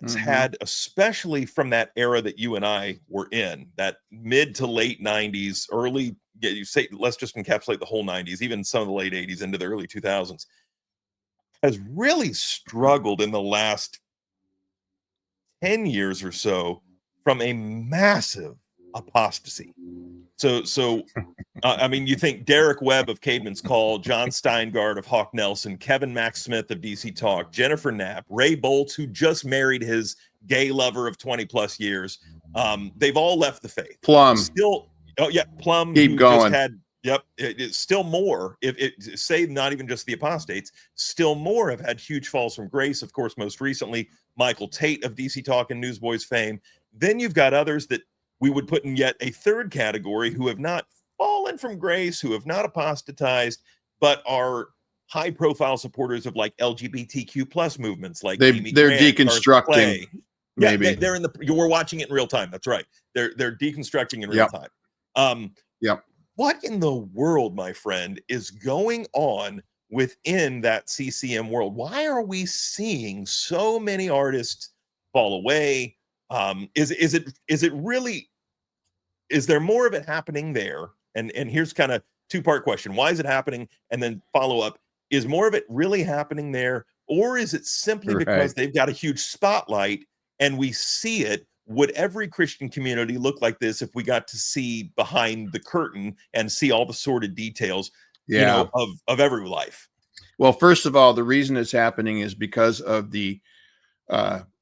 Speaker 2: It's
Speaker 1: Mm-hmm.
Speaker 2: had, especially from that era that you and I were in, that mid to late '90s, early. Yeah, you say let's just encapsulate the whole '90s, even some of the late '80s into the early 2000s, has really struggled in the last 10 years or so from a massive apostasy. I mean, you think Derek Webb of Caedmon's Call, John Steingard of Hawk Nelson, Kevin Max Smith of DC Talk, Jennifer Knapp, Ray Boltz, who just married his gay lover of 20 plus years. They've all left the faith.
Speaker 1: Plum.
Speaker 2: Still, oh yeah, Plum,
Speaker 1: Keep
Speaker 2: who just
Speaker 1: going.
Speaker 2: had, yep, it's still more. If it say not even just the apostates, still more have had huge falls from grace. Of course, most recently, Michael Tate of DC Talk and Newsboys fame. Then you've got others that we would put in yet a third category who have not fallen from grace, who have not apostatized, but are high profile supporters of like LGBTQ plus movements like Amy
Speaker 1: They're
Speaker 2: Grant, Garth
Speaker 1: deconstructing,
Speaker 2: Clay. Yeah,
Speaker 1: maybe.
Speaker 2: they're in the, you were watching it in real time. That's right. They're deconstructing in real
Speaker 1: Yep.
Speaker 2: time. Um,
Speaker 1: Yep.
Speaker 2: what in the world, my friend, is going on within that CCM world? Why are we seeing so many artists fall away? Is it really, is there more of it happening there? And here's kind of two-part question. Why is it happening? And then follow up, is more of it really happening there? Or is it simply because
Speaker 1: Right.
Speaker 2: they've got a huge spotlight and we see it? Would every Christian community look like this if we got to see behind the curtain and see all the sordid details,
Speaker 1: Yeah.
Speaker 2: of every life?
Speaker 1: Well, first of all, the reason it's happening is because of the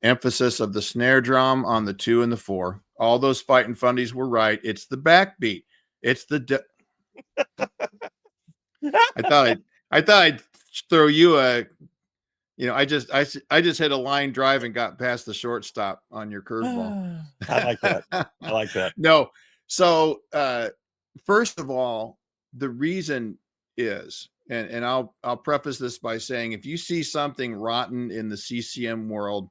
Speaker 1: emphasis of the snare drum on the 2 and the 4. All those fighting fundies were right. It's the backbeat. It's the. I thought I'd throw you a. I just hit a line drive and got past the shortstop on your curveball.
Speaker 2: I like that. I like that.
Speaker 1: No. So first of all, the reason is, and I'll preface this by saying, if you see something rotten in the CCM world,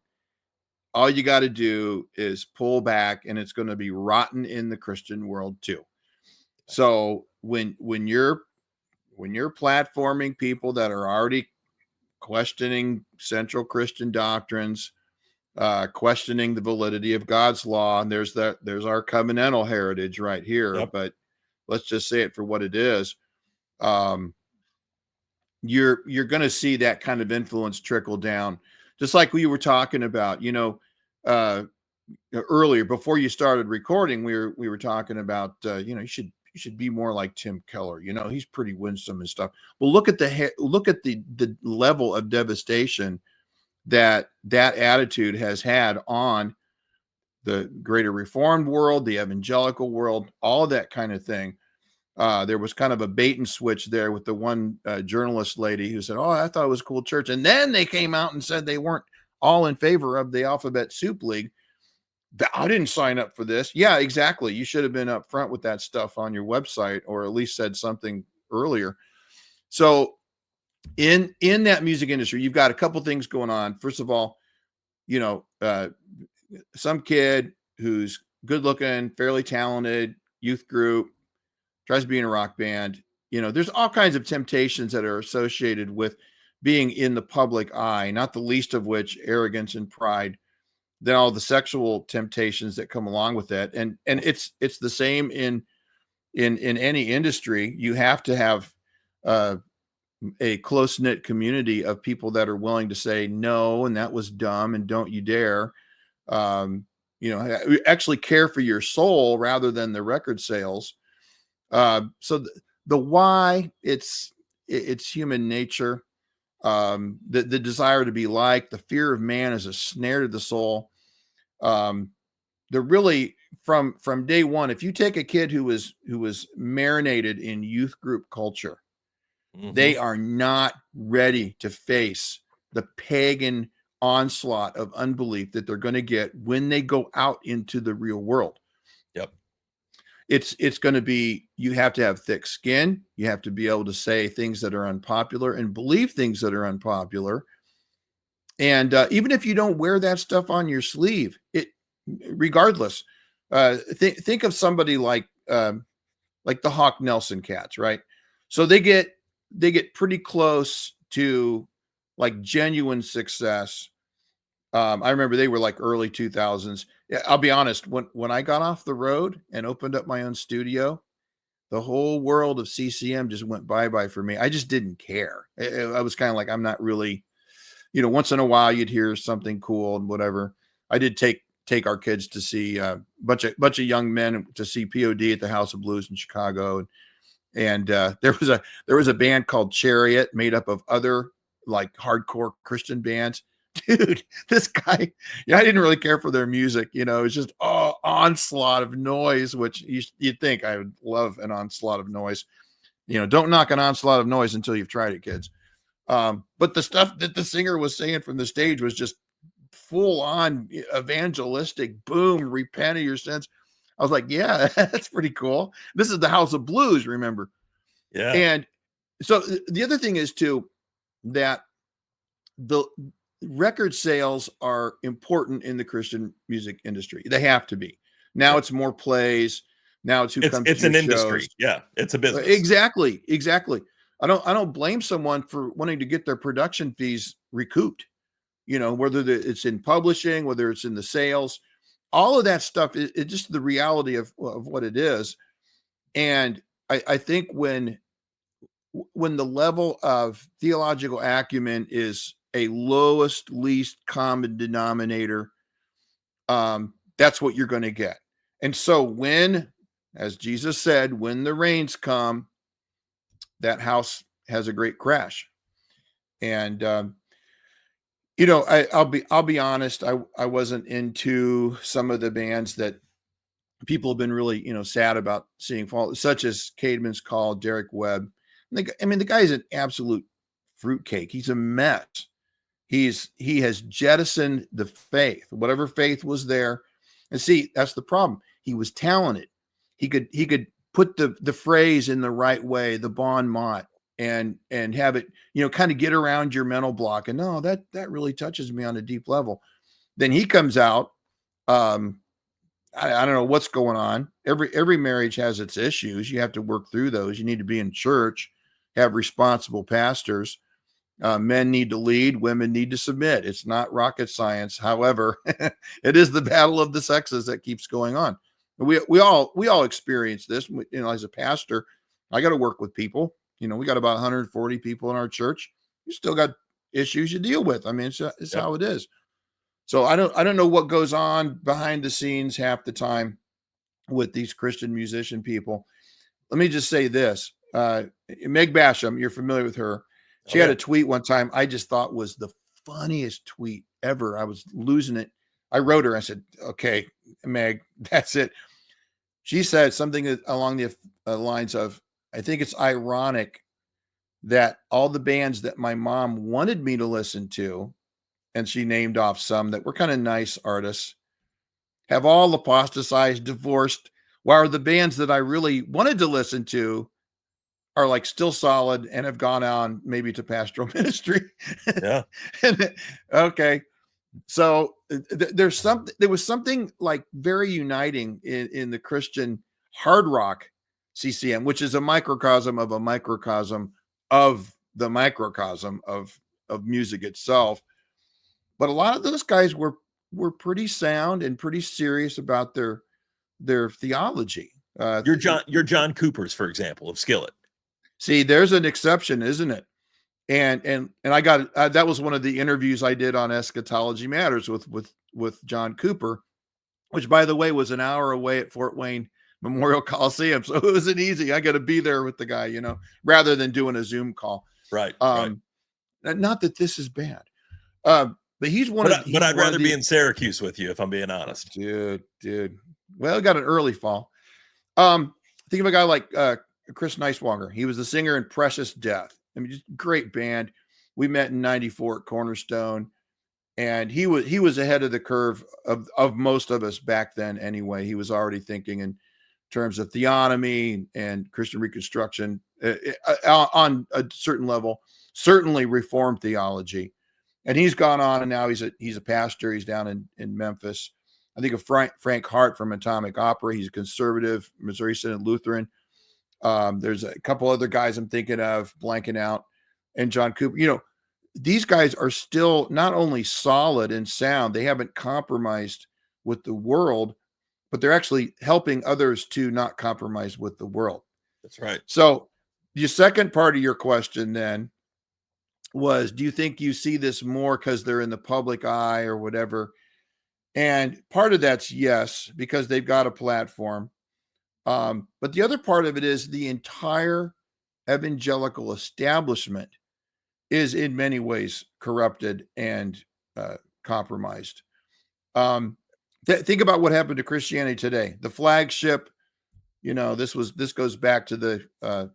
Speaker 1: all you got to do is pull back, and it's going to be rotten in the Christian world too. So when you're platforming people that are already questioning central Christian doctrines, questioning the validity of God's law, and there's our covenantal heritage right here.
Speaker 2: Yep.
Speaker 1: But let's just say it for what it is. Um, you're going to see that kind of influence trickle down, just like we were talking about. uh, earlier before you started recording, we were talking about you should be more like Tim Keller. He's pretty winsome and stuff. Well, look at the level of devastation that attitude has had on the greater Reformed world, the evangelical world, all that kind of thing. There was kind of a bait and switch there with the one journalist lady who said, "Oh, I thought it was a cool church," and then they came out and said they weren't all in favor of the Alphabet Soup League. I didn't sign up for this. Yeah, exactly. You should have been upfront with that stuff on your website, or at least said something earlier. So in that music industry, you've got a couple things going on. First of all, some kid who's good looking, fairly talented, youth group, tries to be in a rock band. There's all kinds of temptations that are associated with being in the public eye, not the least of which arrogance and pride. Then all the sexual temptations that come along with that, and it's the same in any industry. You have to have a close-knit community of people that are willing to say no, and that was dumb, and don't you dare. Actually care for your soul rather than the record sales. So the why, it's human nature. The desire to be liked, the fear of man is a snare to the soul. They're really from day one. If you take a kid who was marinated in youth group culture, they are not ready to face the pagan onslaught of unbelief that they're going to get when they go out into the real world.
Speaker 2: Yep.
Speaker 1: It's going to be, you have to have thick skin. You have to be able to say things that are unpopular and believe things that are unpopular. And even if you don't wear that stuff on your sleeve, regardless, think of somebody like the Hawk Nelson Cats, right? So they get pretty close to like genuine success. I remember they were like early 2000s. I'll be honest, when I got off the road and opened up my own studio, the whole world of CCM just went bye-bye for me. I just didn't care. I was kind of like, I'm not really, once in a while you'd hear something cool and whatever. I did take our kids to see a bunch of young men to see POD at the House of Blues in Chicago. And there was a band called Chariot made up of other like hardcore Christian bands. Dude, this guy, I didn't really care for their music. It was just onslaught of noise, which you'd think I would love an onslaught of noise. Don't knock an onslaught of noise until you've tried it, kids. But the stuff that the singer was saying from the stage was just full on evangelistic. Boom, repent of your sins. I was like, yeah, that's pretty cool. This is the House of Blues, remember?
Speaker 2: Yeah.
Speaker 1: And so the other thing is too, that the record sales are important in the Christian music industry. They have to be. Now it's more plays. Now it's who comes to your
Speaker 2: an industry.
Speaker 1: shows.
Speaker 2: Yeah, it's a business.
Speaker 1: Exactly. I don't blame someone for wanting to get their production fees recouped. Whether it's in publishing, whether it's in the sales, all of that stuff is just the reality of what it is. And I think when the level of theological acumen is a lowest least common denominator, that's what you're going to get. And so when, as Jesus said, when the rains come, that house has a great crash. And I'll be honest, I wasn't into some of the bands that people have been really sad about seeing fall, such as Caedmon's Call, Derek Webb. The guy's an absolute fruitcake. He's a mess. He has jettisoned the faith, whatever faith was there. And see, that's the problem. He was talented. He could put the phrase in the right way, the bon mot, and have it, kind of get around your mental block. And no, that really touches me on a deep level. Then he comes out. I don't know what's going on. Every marriage has its issues. You have to work through those. You need to be in church, have responsible pastors. Men need to lead, women need to submit. It's not rocket science. However, it is the battle of the sexes that keeps going on. We all experience this. As a pastor, I got to work with people. We got about 140 people in our church. You still got issues you deal with. It's how it is. So I don't know what goes on behind the scenes half the time with these Christian musician people. Let me just say this. Meg Basham, you're familiar with her. She
Speaker 2: Oh
Speaker 1: had
Speaker 2: yeah.
Speaker 1: a tweet one time I just thought was the funniest tweet ever. I was losing it. I wrote her. I said, okay, Meg, that's it. She said something along the lines of, I think it's ironic that all the bands that my mom wanted me to listen to, and she named off some that were kind of nice artists, have all apostatized, divorced, while the bands that I really wanted to listen to are like still solid and have gone on maybe to pastoral ministry.
Speaker 2: Yeah.
Speaker 1: And, okay. So there was something like very uniting in the Christian hard rock CCM, which is a microcosm of a microcosm of the microcosm of music itself. But a lot of those guys were pretty sound and pretty serious about their theology.
Speaker 2: You're John Cooper's, for example, of Skillet.
Speaker 1: See, there's an exception, isn't it? And I got that was one of the interviews I did on Eschatology Matters with John Cooper, which by the way was an hour away at Fort Wayne Memorial Coliseum, so it wasn't easy. I got to be there with the guy, rather than doing a Zoom call.
Speaker 2: Right.
Speaker 1: Not that this is bad, but he's one
Speaker 2: But,
Speaker 1: of.
Speaker 2: but I'd rather be in Syracuse with you if I'm being honest.
Speaker 1: Dude. Well, got an early fall. Think of a guy like Chris Neiswanger. He was the singer in Precious Death. I mean, just great band. We met in '94 at Cornerstone, and he was ahead of the curve of most of us back then. Anyway, he was already thinking in terms of theonomy and Christian Reconstruction on a certain level. Certainly Reformed theology, and he's gone on, and now he's a pastor. He's down in Memphis. I think of Frank Hart from Atomic Opera. He's a conservative Missouri Synod Lutheran. There's a couple other guys I'm thinking of, blanking out, and John Cooper. These guys are still not only solid and sound, they haven't compromised with the world, but they're actually helping others to not compromise with the world.
Speaker 2: That's right.
Speaker 1: So the second part of your question then was, do you think you see this more because they're in the public eye or whatever? And part of that's yes, because they've got a platform. But the other part of it is the entire evangelical establishment is in many ways corrupted and compromised. Think about what happened to Christianity today. The flagship, this goes back to the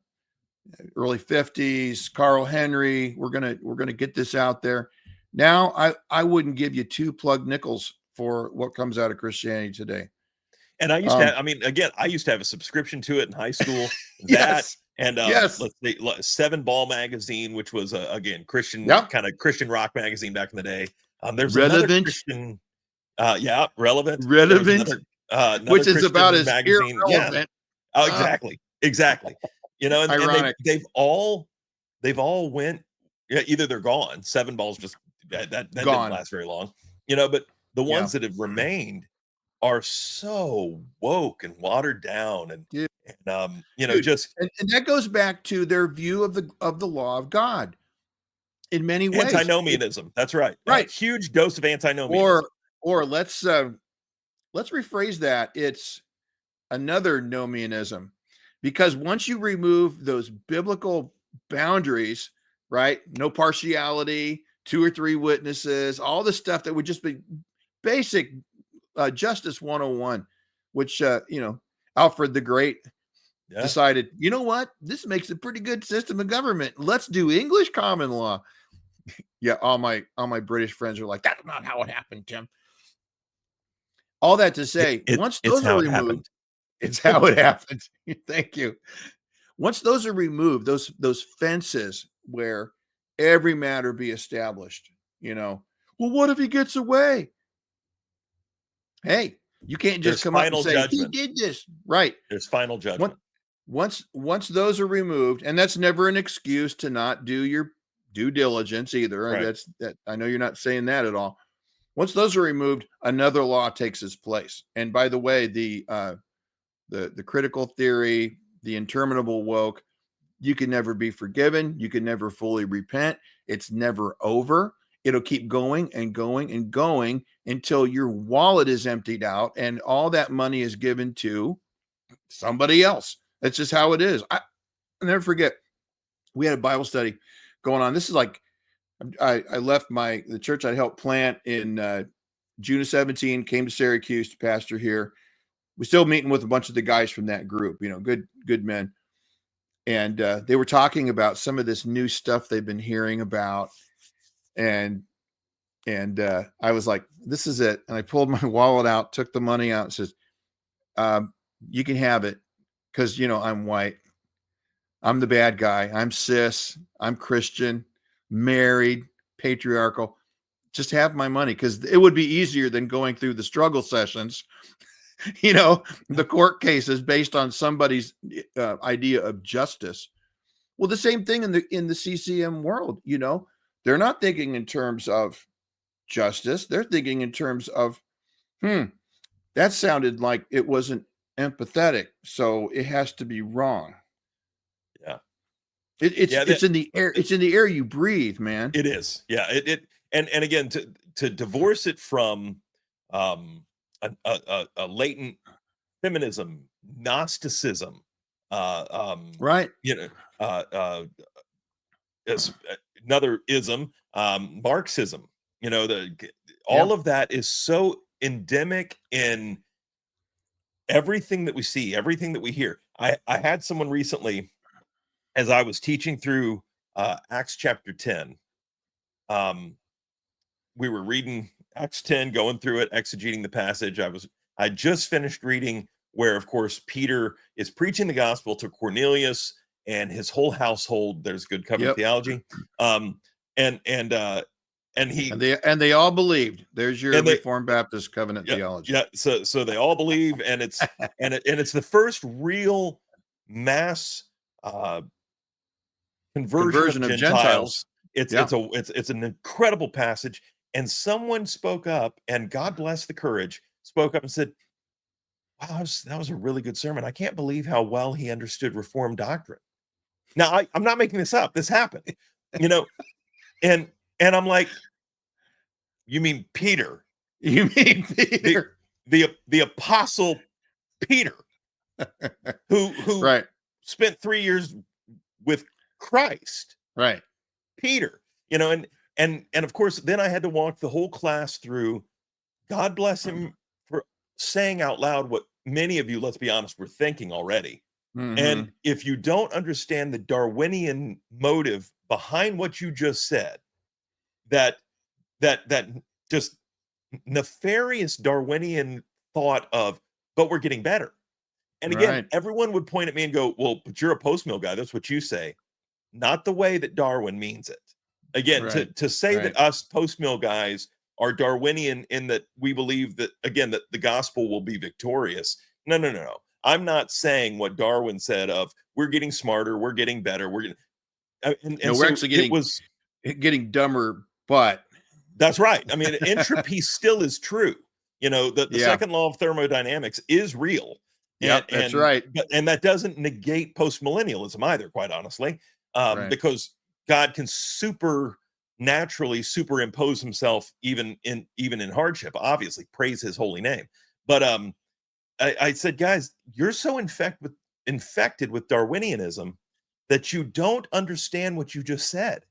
Speaker 1: early 50s. Carl Henry. We're gonna get this out there. Now, I wouldn't give you two plug nickels for what comes out of Christianity today.
Speaker 2: And I used to have, again, I used to have a subscriction to it in high school.
Speaker 1: Yes.
Speaker 2: Let's say Seven Ball magazine, which was again Christian kind of Christian rock magazine back in the day. There's another Christian, relevant, another
Speaker 1: which is
Speaker 2: Christian
Speaker 1: about as
Speaker 2: magazine.
Speaker 1: irrelevant.
Speaker 2: Yeah. Oh, exactly. And they've all went. Yeah, either they're gone. Seven Ball's just that didn't last very long. But the ones that have remained are so woke and watered down, and
Speaker 1: that goes back to their view of the law of God in many ways.
Speaker 2: Antinomianism. That's right.
Speaker 1: Right.
Speaker 2: Huge dose of antinomianism.
Speaker 1: Or let's rephrase that. It's another nomianism, because once you remove those biblical boundaries, right? No partiality, 2 or 3 witnesses, all the stuff that would just be basic Justice 101, which Alfred the Great decided, you know what? This makes a pretty good system of government. Let's do English common law. Yeah, all my British friends are like, that's not how it happened, Tim. All that to say, once those are removed, it's how it happened. Thank you. Once those are removed, those fences where every matter be established, well, what if he gets away? Hey, you can't just come up and say he did this. Right.
Speaker 2: There's final judgment.
Speaker 1: Once those are removed, and that's never an excuse to not do your due diligence either. Right. I know you're not saying that at all. Once those are removed, another law takes its place. And by the way, the critical theory, the interminable woke, you can never be forgiven. You can never fully repent. It's never over. it'll keep going and going and going until your wallet is emptied out and all that money is given to somebody else. That's just how it is. I'll never forget. We had a Bible study going on. This is like I left the church I helped plant in June of 17, came to Syracuse to pastor here. We're still meeting with a bunch of the guys from that group, good men. And they were talking about some of this new stuff they've been hearing about. And I was like, this is it. And I pulled my wallet out, took the money out, and says, you can have it. Because, I'm white. I'm the bad guy. I'm cis. I'm Christian, married, patriarchal. Just have my money, because it would be easier than going through the struggle sessions, the court cases based on somebody's idea of justice. Well, the same thing in the CCM world. They're not thinking in terms of justice. They're thinking in terms of, that sounded like it wasn't empathetic, so it has to be wrong.
Speaker 2: Yeah.
Speaker 1: It's in the air. It's in the air you breathe, man.
Speaker 2: It is. Yeah. And again, to divorce it from a latent feminism, Gnosticism,
Speaker 1: Right.
Speaker 2: Another ism, Marxism. All of that is so endemic in everything that we see, everything that we hear. I had someone recently, as I was teaching through Acts chapter 10. We were reading Acts 10, going through it, exegeting the passage. I just finished reading where, of course, Peter is preaching the gospel to Cornelius and his whole household. There's good covenant theology. And
Speaker 1: they all believed. There's your Reformed Baptist covenant theology.
Speaker 2: Yeah. So they all believe, and it's it's the first real mass conversion of Gentiles. It's an incredible passage. And someone spoke up, and God bless the courage, spoke up and said, wow, that was a really good sermon. I can't believe how well he understood Reformed doctrine. Now, I'm not making this up. This happened, and I'm like, you mean Peter?
Speaker 1: You mean Peter?
Speaker 2: The apostle Peter, who
Speaker 1: right.
Speaker 2: spent 3 years with Christ.
Speaker 1: Right.
Speaker 2: Peter, and of course, then I had to walk the whole class through. God bless him for saying out loud what many of you, let's be honest, were thinking already.
Speaker 1: Mm-hmm.
Speaker 2: And if you don't understand the Darwinian motive behind what you just said, that just nefarious Darwinian thought of, but we're getting better. And again, everyone would point at me and go, well, but you're a post-mill guy. That's what you say. Not the way that Darwin means it. Again, to say that us post-mill guys are Darwinian in that we believe that, again, that the gospel will be victorious. No. I'm not saying what Darwin said of we're getting smarter, we're getting better, we're
Speaker 1: we're actually getting dumber, but
Speaker 2: that's right. I mean, entropy still is true. The second law of thermodynamics is real.
Speaker 1: Yeah, that's right.
Speaker 2: And that doesn't negate postmillennialism either, quite honestly, because God can supernaturally superimpose himself even in hardship. Obviously, praise his holy name. But I said, guys, you're so infected with Darwinianism that you don't understand what you just said.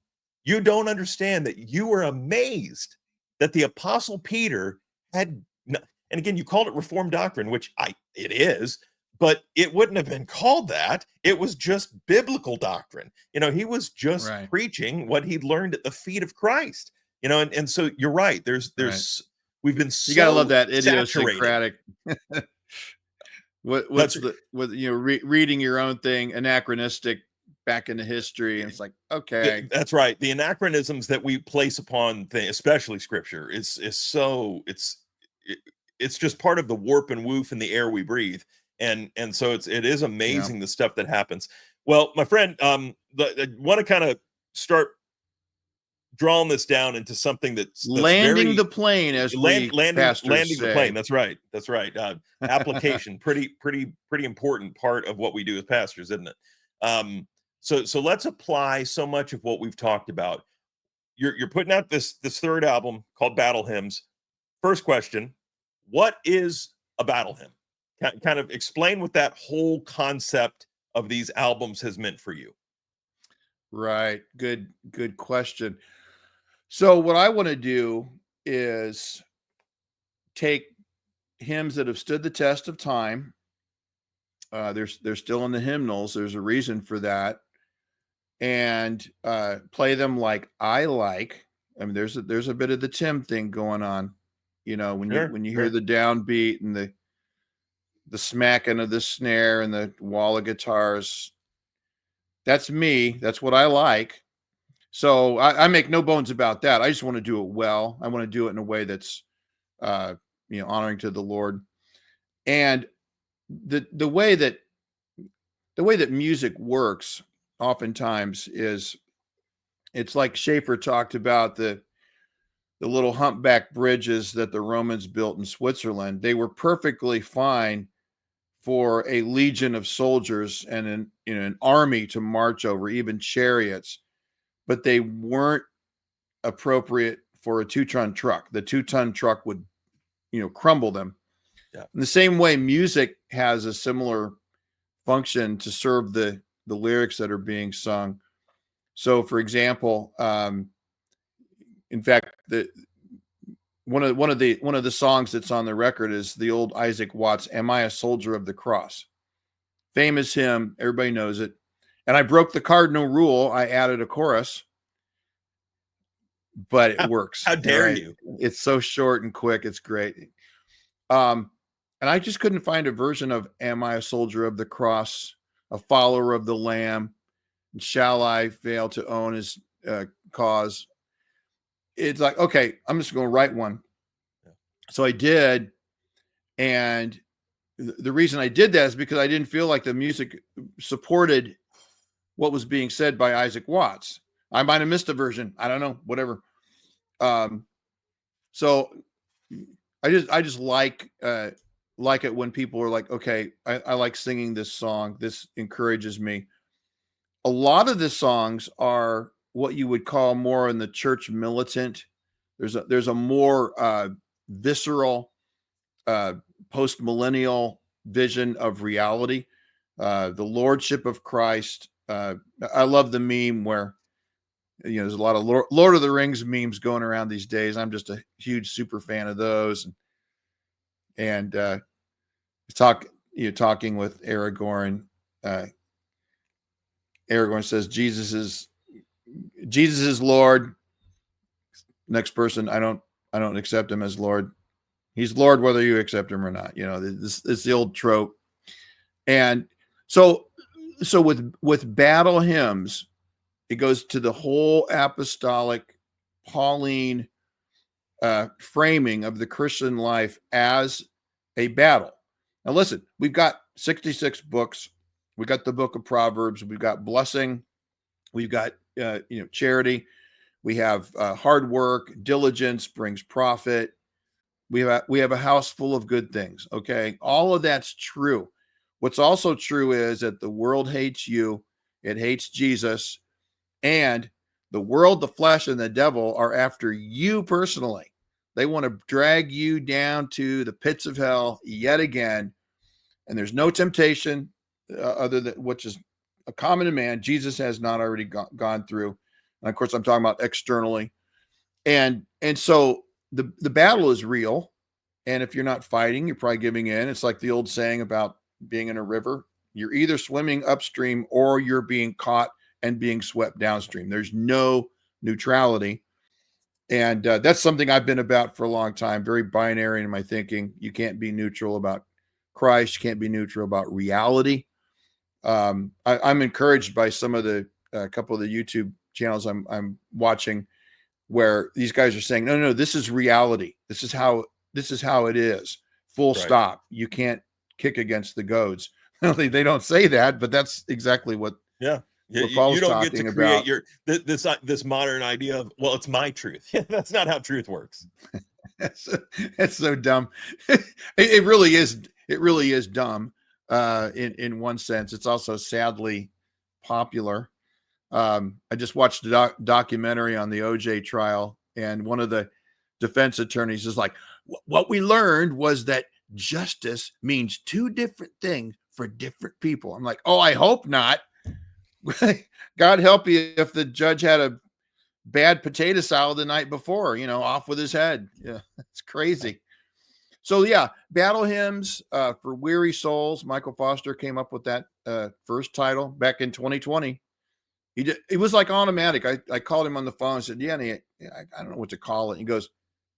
Speaker 2: You don't understand that you were amazed that the Apostle Peter had, and again, you called it Reformed doctrine, which it is, but it wouldn't have been called that. It was just biblical doctrine. He was just preaching what he'd learned at the feet of Christ. And so you're right. We've been so
Speaker 1: you gotta love that
Speaker 2: idiosyncratic.
Speaker 1: Reading your own thing, anachronistic back into history, and it's like, okay,
Speaker 2: that's right. The anachronisms that we place upon especially scripture, it's just part of the warp and woof in the air we breathe, and so it is amazing the stuff that happens. Well, my friend, I want to kind of start drawing this down into something that's
Speaker 1: landing the plane, as landing
Speaker 2: the plane. That's right. Application, pretty important part of what we do as pastors, isn't it? So let's apply so much of what we've talked about. you're putting out this third album called Battle Hymns. First question, what is a battle hymn? Kind of explain what that whole concept of these albums has meant for you.
Speaker 1: Right. Good question. So what I want to do is take hymns that have stood the test of time. They're still in the hymnals. There's a reason for that, and play them like I like. I mean, there's a bit of the Tim thing going on, when you hear the downbeat and the smacking of the snare and the wall of guitars. That's me. That's what I like. So I make no bones about that. I just want to do it well. I want to do it in a way that's, honoring to the Lord. And the way that music works oftentimes is, it's like Schaefer talked about the little humpback bridges that the Romans built in Switzerland. They were perfectly fine for a legion of soldiers and an army to march over, even chariots, but they weren't appropriate for a 2-ton truck. The 2-ton truck would, crumble them.
Speaker 2: Yeah.
Speaker 1: In the same way, music has a similar function to serve the lyrics that are being sung. So, for example, in fact, one of the songs that's on the record is the old Isaac Watts, "Am I a Soldier of the Cross?" Famous hymn, everybody knows it. And I broke the cardinal rule. I added a chorus, but it works.
Speaker 2: How dare you?
Speaker 1: It's so short and quick. It's great. And I just couldn't find a version of "Am I a Soldier of the Cross, a follower of the Lamb? And shall I fail to own his cause?" It's like, okay, I'm just going to write one.
Speaker 2: Yeah.
Speaker 1: So I did. And the reason I did that is because I didn't feel like the music supported what was being said by Isaac Watts. I might have missed a version. I don't know, whatever. So I just like it when people are like, okay, I like singing this song. This encourages me. A lot of the songs are what you would call more in the church militant. There's a more visceral, post-millennial vision of reality, the lordship of Christ. I love the meme where, there's a lot of Lord of the Rings memes going around these days. I'm just a huge super fan of those. And talking with Aragorn. Aragorn says Jesus is Lord. Next person, I don't accept him as Lord. He's Lord whether you accept him or not. This is the old trope. And so with battle hymns, it goes to the whole apostolic Pauline framing of the Christian life as a battle. Now listen, we've got 66 books. We got the book of Proverbs. We've got blessing. We've got charity. We have hard work. Diligence brings profit. We have a house full of good things. Okay, all of that's true. What's also true is that the world hates you. It hates Jesus, and the world, the flesh, and the devil are after you personally. They want to drag you down to the pits of hell yet again. And there's no temptation other than which is a common to man. Jesus has not already gone through. And of course, I'm talking about externally. And so the battle is real. And if you're not fighting, you're probably giving in. It's like the old saying about being in a river. You're either swimming upstream or you're being caught and being swept downstream. There's no neutrality. And that's something I've been about for a long time. Very binary in my thinking. You can't be neutral about Christ. You can't be neutral about reality. I'm encouraged by some of the couple of the YouTube channels I'm watching, where these guys are saying, no, this is reality. This is how it is. Full stop. You can't kick against the goads. They don't say that, but that's exactly what.
Speaker 2: Yeah.
Speaker 1: What Paul's
Speaker 2: you don't get to create
Speaker 1: about.
Speaker 2: this modern idea of, well, it's my truth. Yeah, that's not how truth works.
Speaker 1: That's so dumb. It really is. It really is dumb. In one sense, it's also sadly popular. I just watched a documentary on the OJ trial, and one of the defense attorneys is like, what we learned was that justice means two different things for different people. I'm like, oh, I hope not. God help you if the judge had a bad potato salad the night before, off with his head. Yeah, it's crazy. So yeah, battle hymns for weary souls. Michael Foster came up with that first title back in 2020. It was like automatic. I called him on the phone and said, yeah, I don't know what to call it. He goes,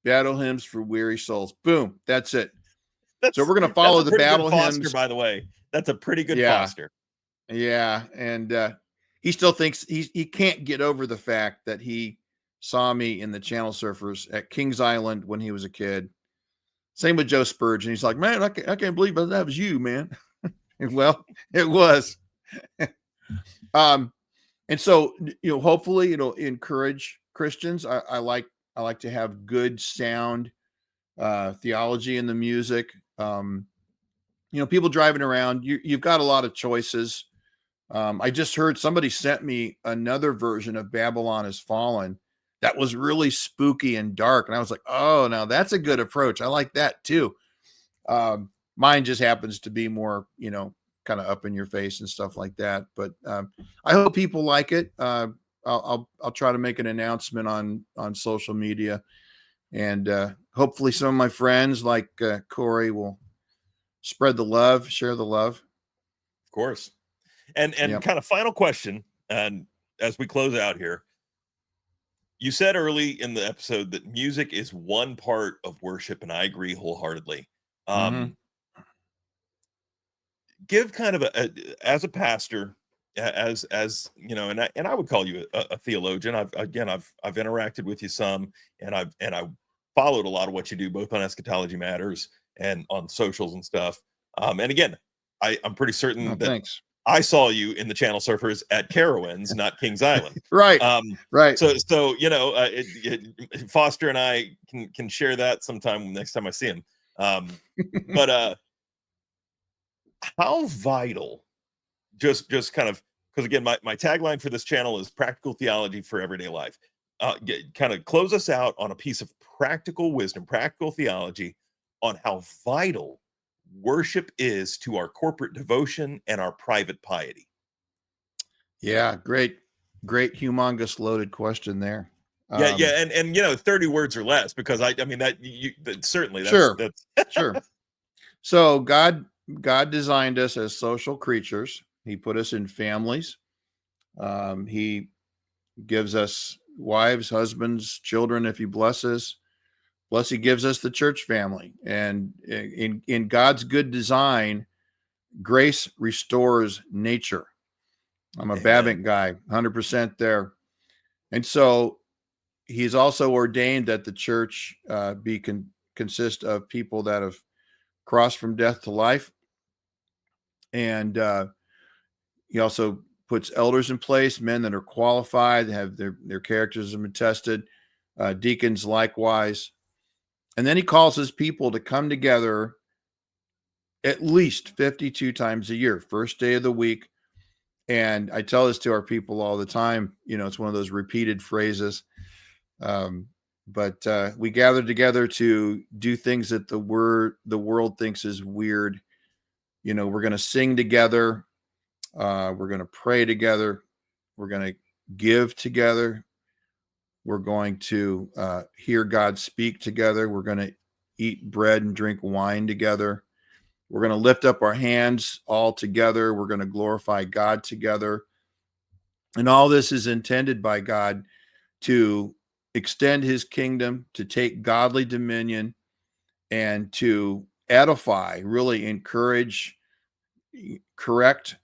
Speaker 1: battle hymns for weary souls. Boom. That's it. So we're going to follow the battle hymns.
Speaker 2: By the way, that's a pretty good
Speaker 1: Yeah.
Speaker 2: Foster.
Speaker 1: Yeah. And he still thinks he can't get over the fact that he saw me in the Channel Surfers at Kings Island when he was a kid. Same with Joe Spurgeon. He's like, man, I can't believe that was you, man. Well, it was. And so, hopefully it'll encourage Christians. I like to have good sound theology in the music. People driving around, you've got a lot of choices. I just heard somebody sent me another version of Babylon Has Fallen that was really spooky and dark. And I was like, oh, now that's a good approach. I like that too. Mine just happens to be more, kind of up in your face and stuff like that. But I hope people like it. I'll try to make an announcement on social media, and hopefully some of my friends like Corey will spread the love, share the love.
Speaker 2: Of course. And
Speaker 1: Yep.
Speaker 2: Kind of final question, and as we close out here, you said early in the episode that music is one part of worship, and I agree wholeheartedly. Give kind of as a pastor, as and I would call you a theologian. I've interacted with you some, and I followed a lot of what you do, both on Eschatology Matters and on socials and stuff. And again, I'm pretty certain that
Speaker 1: thanks.
Speaker 2: I saw you in the Channel Surfers at Carowinds, not Kings Island.
Speaker 1: Right. Right.
Speaker 2: So Foster and I can share that sometime next time I see him. But how vital, just kind of, because again, my tagline for this channel is practical theology for everyday life. Kind of close us out on a piece of practical wisdom, practical theology on how vital worship is to our corporate devotion and our private piety.
Speaker 1: Yeah, great, humongous, loaded question there.
Speaker 2: Yeah, and 30 words or less, because I mean that certainly that's
Speaker 1: sure,
Speaker 2: that's
Speaker 1: sure. So God designed us as social creatures. He put us in families. He gives us wives, husbands, children if he blesses. Plus, he gives us the church family. And in God's good design, grace restores nature. I'm a Babbitt guy, 100% there. And so he's also ordained that the church consist of people that have crossed from death to life. And he also puts elders in place, men that are qualified, have their characters have been tested, deacons likewise. And then he calls his people to come together at least 52 times a year, first day of the week. And I tell this to our people all the time. It's one of those repeated phrases. But we gather together to do things that the world thinks is weird. We're going to sing together. We're going to pray together. We're going to give together. We're going to hear God speak together. We're going to eat bread and drink wine together. We're going to lift up our hands all together. We're going to glorify God together. And all this is intended by God to extend his kingdom, to take godly dominion, and to edify, really encourage, correct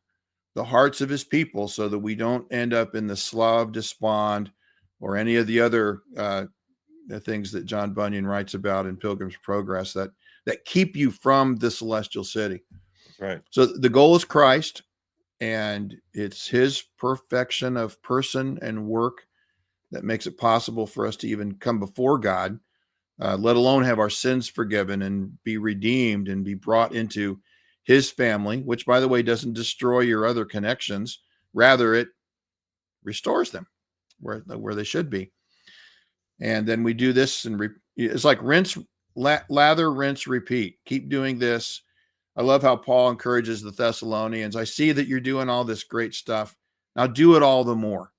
Speaker 1: the hearts of his people so that we don't end up in the slough of despond or any of the other the things that John Bunyan writes about in Pilgrim's Progress that keep you from the celestial city.
Speaker 2: That's right.
Speaker 1: So the goal is Christ, and it's his perfection of person and work that makes it possible for us to even come before God, let alone have our sins forgiven and be redeemed and be brought into his family, which, by the way, doesn't destroy your other connections. Rather, it restores them where they should be. And then we do this, and it's like rinse, lather, rinse, repeat. Keep doing this. I love how Paul encourages the Thessalonians. I see that you're doing all this great stuff. Now do it all the more.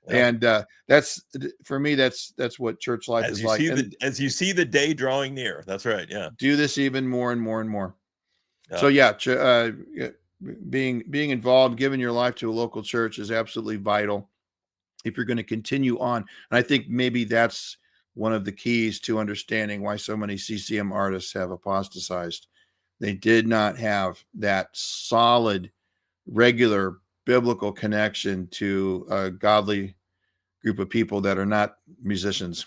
Speaker 1: And that's, for me, that's what church life is like.
Speaker 2: As you see the day drawing near. That's right. Yeah.
Speaker 1: Do this even more and more and more. So yeah, being involved, giving your life to a local church is absolutely vital if you're going to continue on. And I think maybe that's one of the keys to understanding why so many CCM artists have apostatized. They did not have that solid, regular biblical connection to a godly group of people that are not musicians.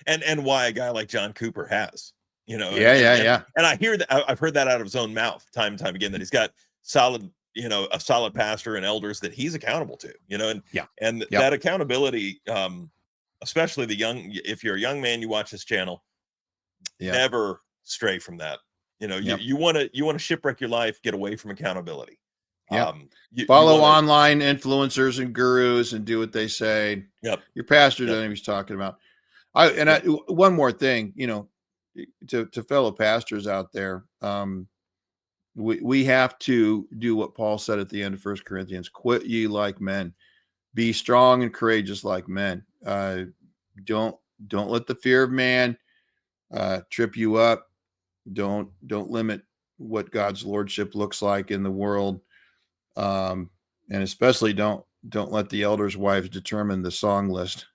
Speaker 2: And why a guy like John Cooper has,
Speaker 1: Yeah.
Speaker 2: And I hear that, I've heard that out of his own mouth time and time again, that he's got solid, a solid pastor and elders that he's accountable to, and that accountability, especially if you're a young man, you watch this channel, never stray from that. You want to shipwreck your life, get away from accountability.
Speaker 1: Follow online influencers and gurus and do what they say. Your pastor doesn't know what he's talking about. One more thing, to fellow pastors out there, we have to do what Paul said at the end of 1 Corinthians: quit ye like men, be strong and courageous like men. Don't let the fear of man trip you up. Don't limit what God's lordship looks like in the world. And especially don't let the elders' wives determine the song list.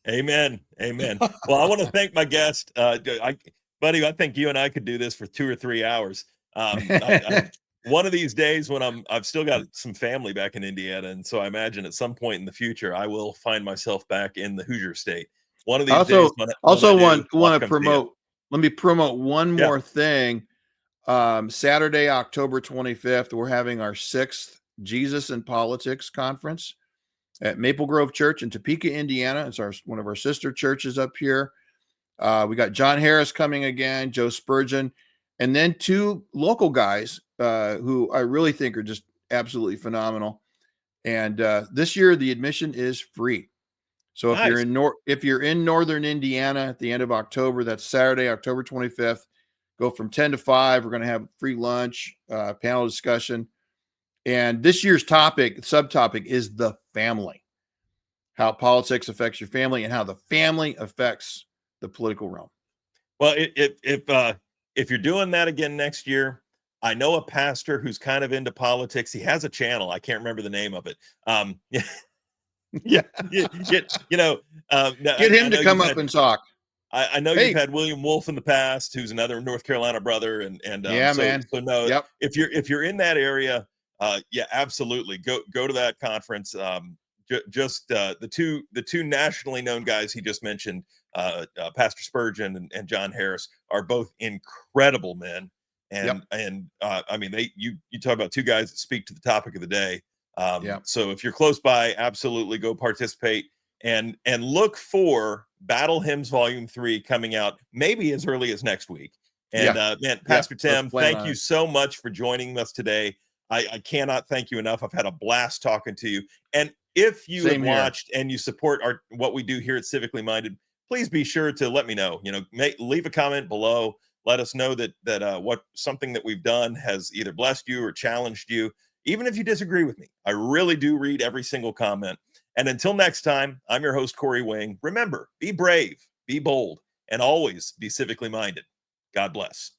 Speaker 2: Amen. Well, I want to thank my guest, buddy. I think you and I could do this for 2 or 3 hours. One of these days, when I've still got some family back in Indiana, and so I imagine at some point in the future, I will find myself back in the Hoosier State. One of these days.
Speaker 1: Want to promote. Let me promote one more thing. Saturday, October 25th, we're having our 6th Jesus and Politics conference at Maple Grove Church in Topeka, Indiana. It's one of our sister churches up here. We got John Harris coming again, Joe Spurgeon, and then 2 local guys who I really think are just absolutely phenomenal. And this year, the admission is free. So if you're in Northern Indiana at the end of October, that's Saturday, October 25th. Go from 10 to 5. We're going to have free lunch, panel discussion. And this year's subtopic is the family, how politics affects your family and how the family affects the political realm.
Speaker 2: Well, if you're doing that again next year, I know a pastor who's kind of into politics. He has a channel. I can't remember the name of it. Get him
Speaker 1: to come up and talk.
Speaker 2: I know you've had William Wolf in the past, who's another North Carolina brother,
Speaker 1: man.
Speaker 2: So no, if you're in that area, absolutely go to that conference. The two nationally known guys he just mentioned, Pastor Spurgeon and John Harris, are both incredible men, and I mean you talk about 2 guys that speak to the topic of the day. So if you're close by, absolutely go participate. And look for Battle Hymns Volume 3 coming out maybe as early as next week. And man, Pastor Tim, thank you so much for joining us today. I cannot thank you enough. I've had a blast talking to you. And if you have watched and you support what we do here at Civically Minded, please be sure to let me know. Leave a comment below. Let us know that what something that we've done has either blessed you or challenged you. Even if you disagree with me, I really do read every single comment. And until next time, I'm your host, Corey Wing. Remember, be brave, be bold, and always be civically minded. God bless.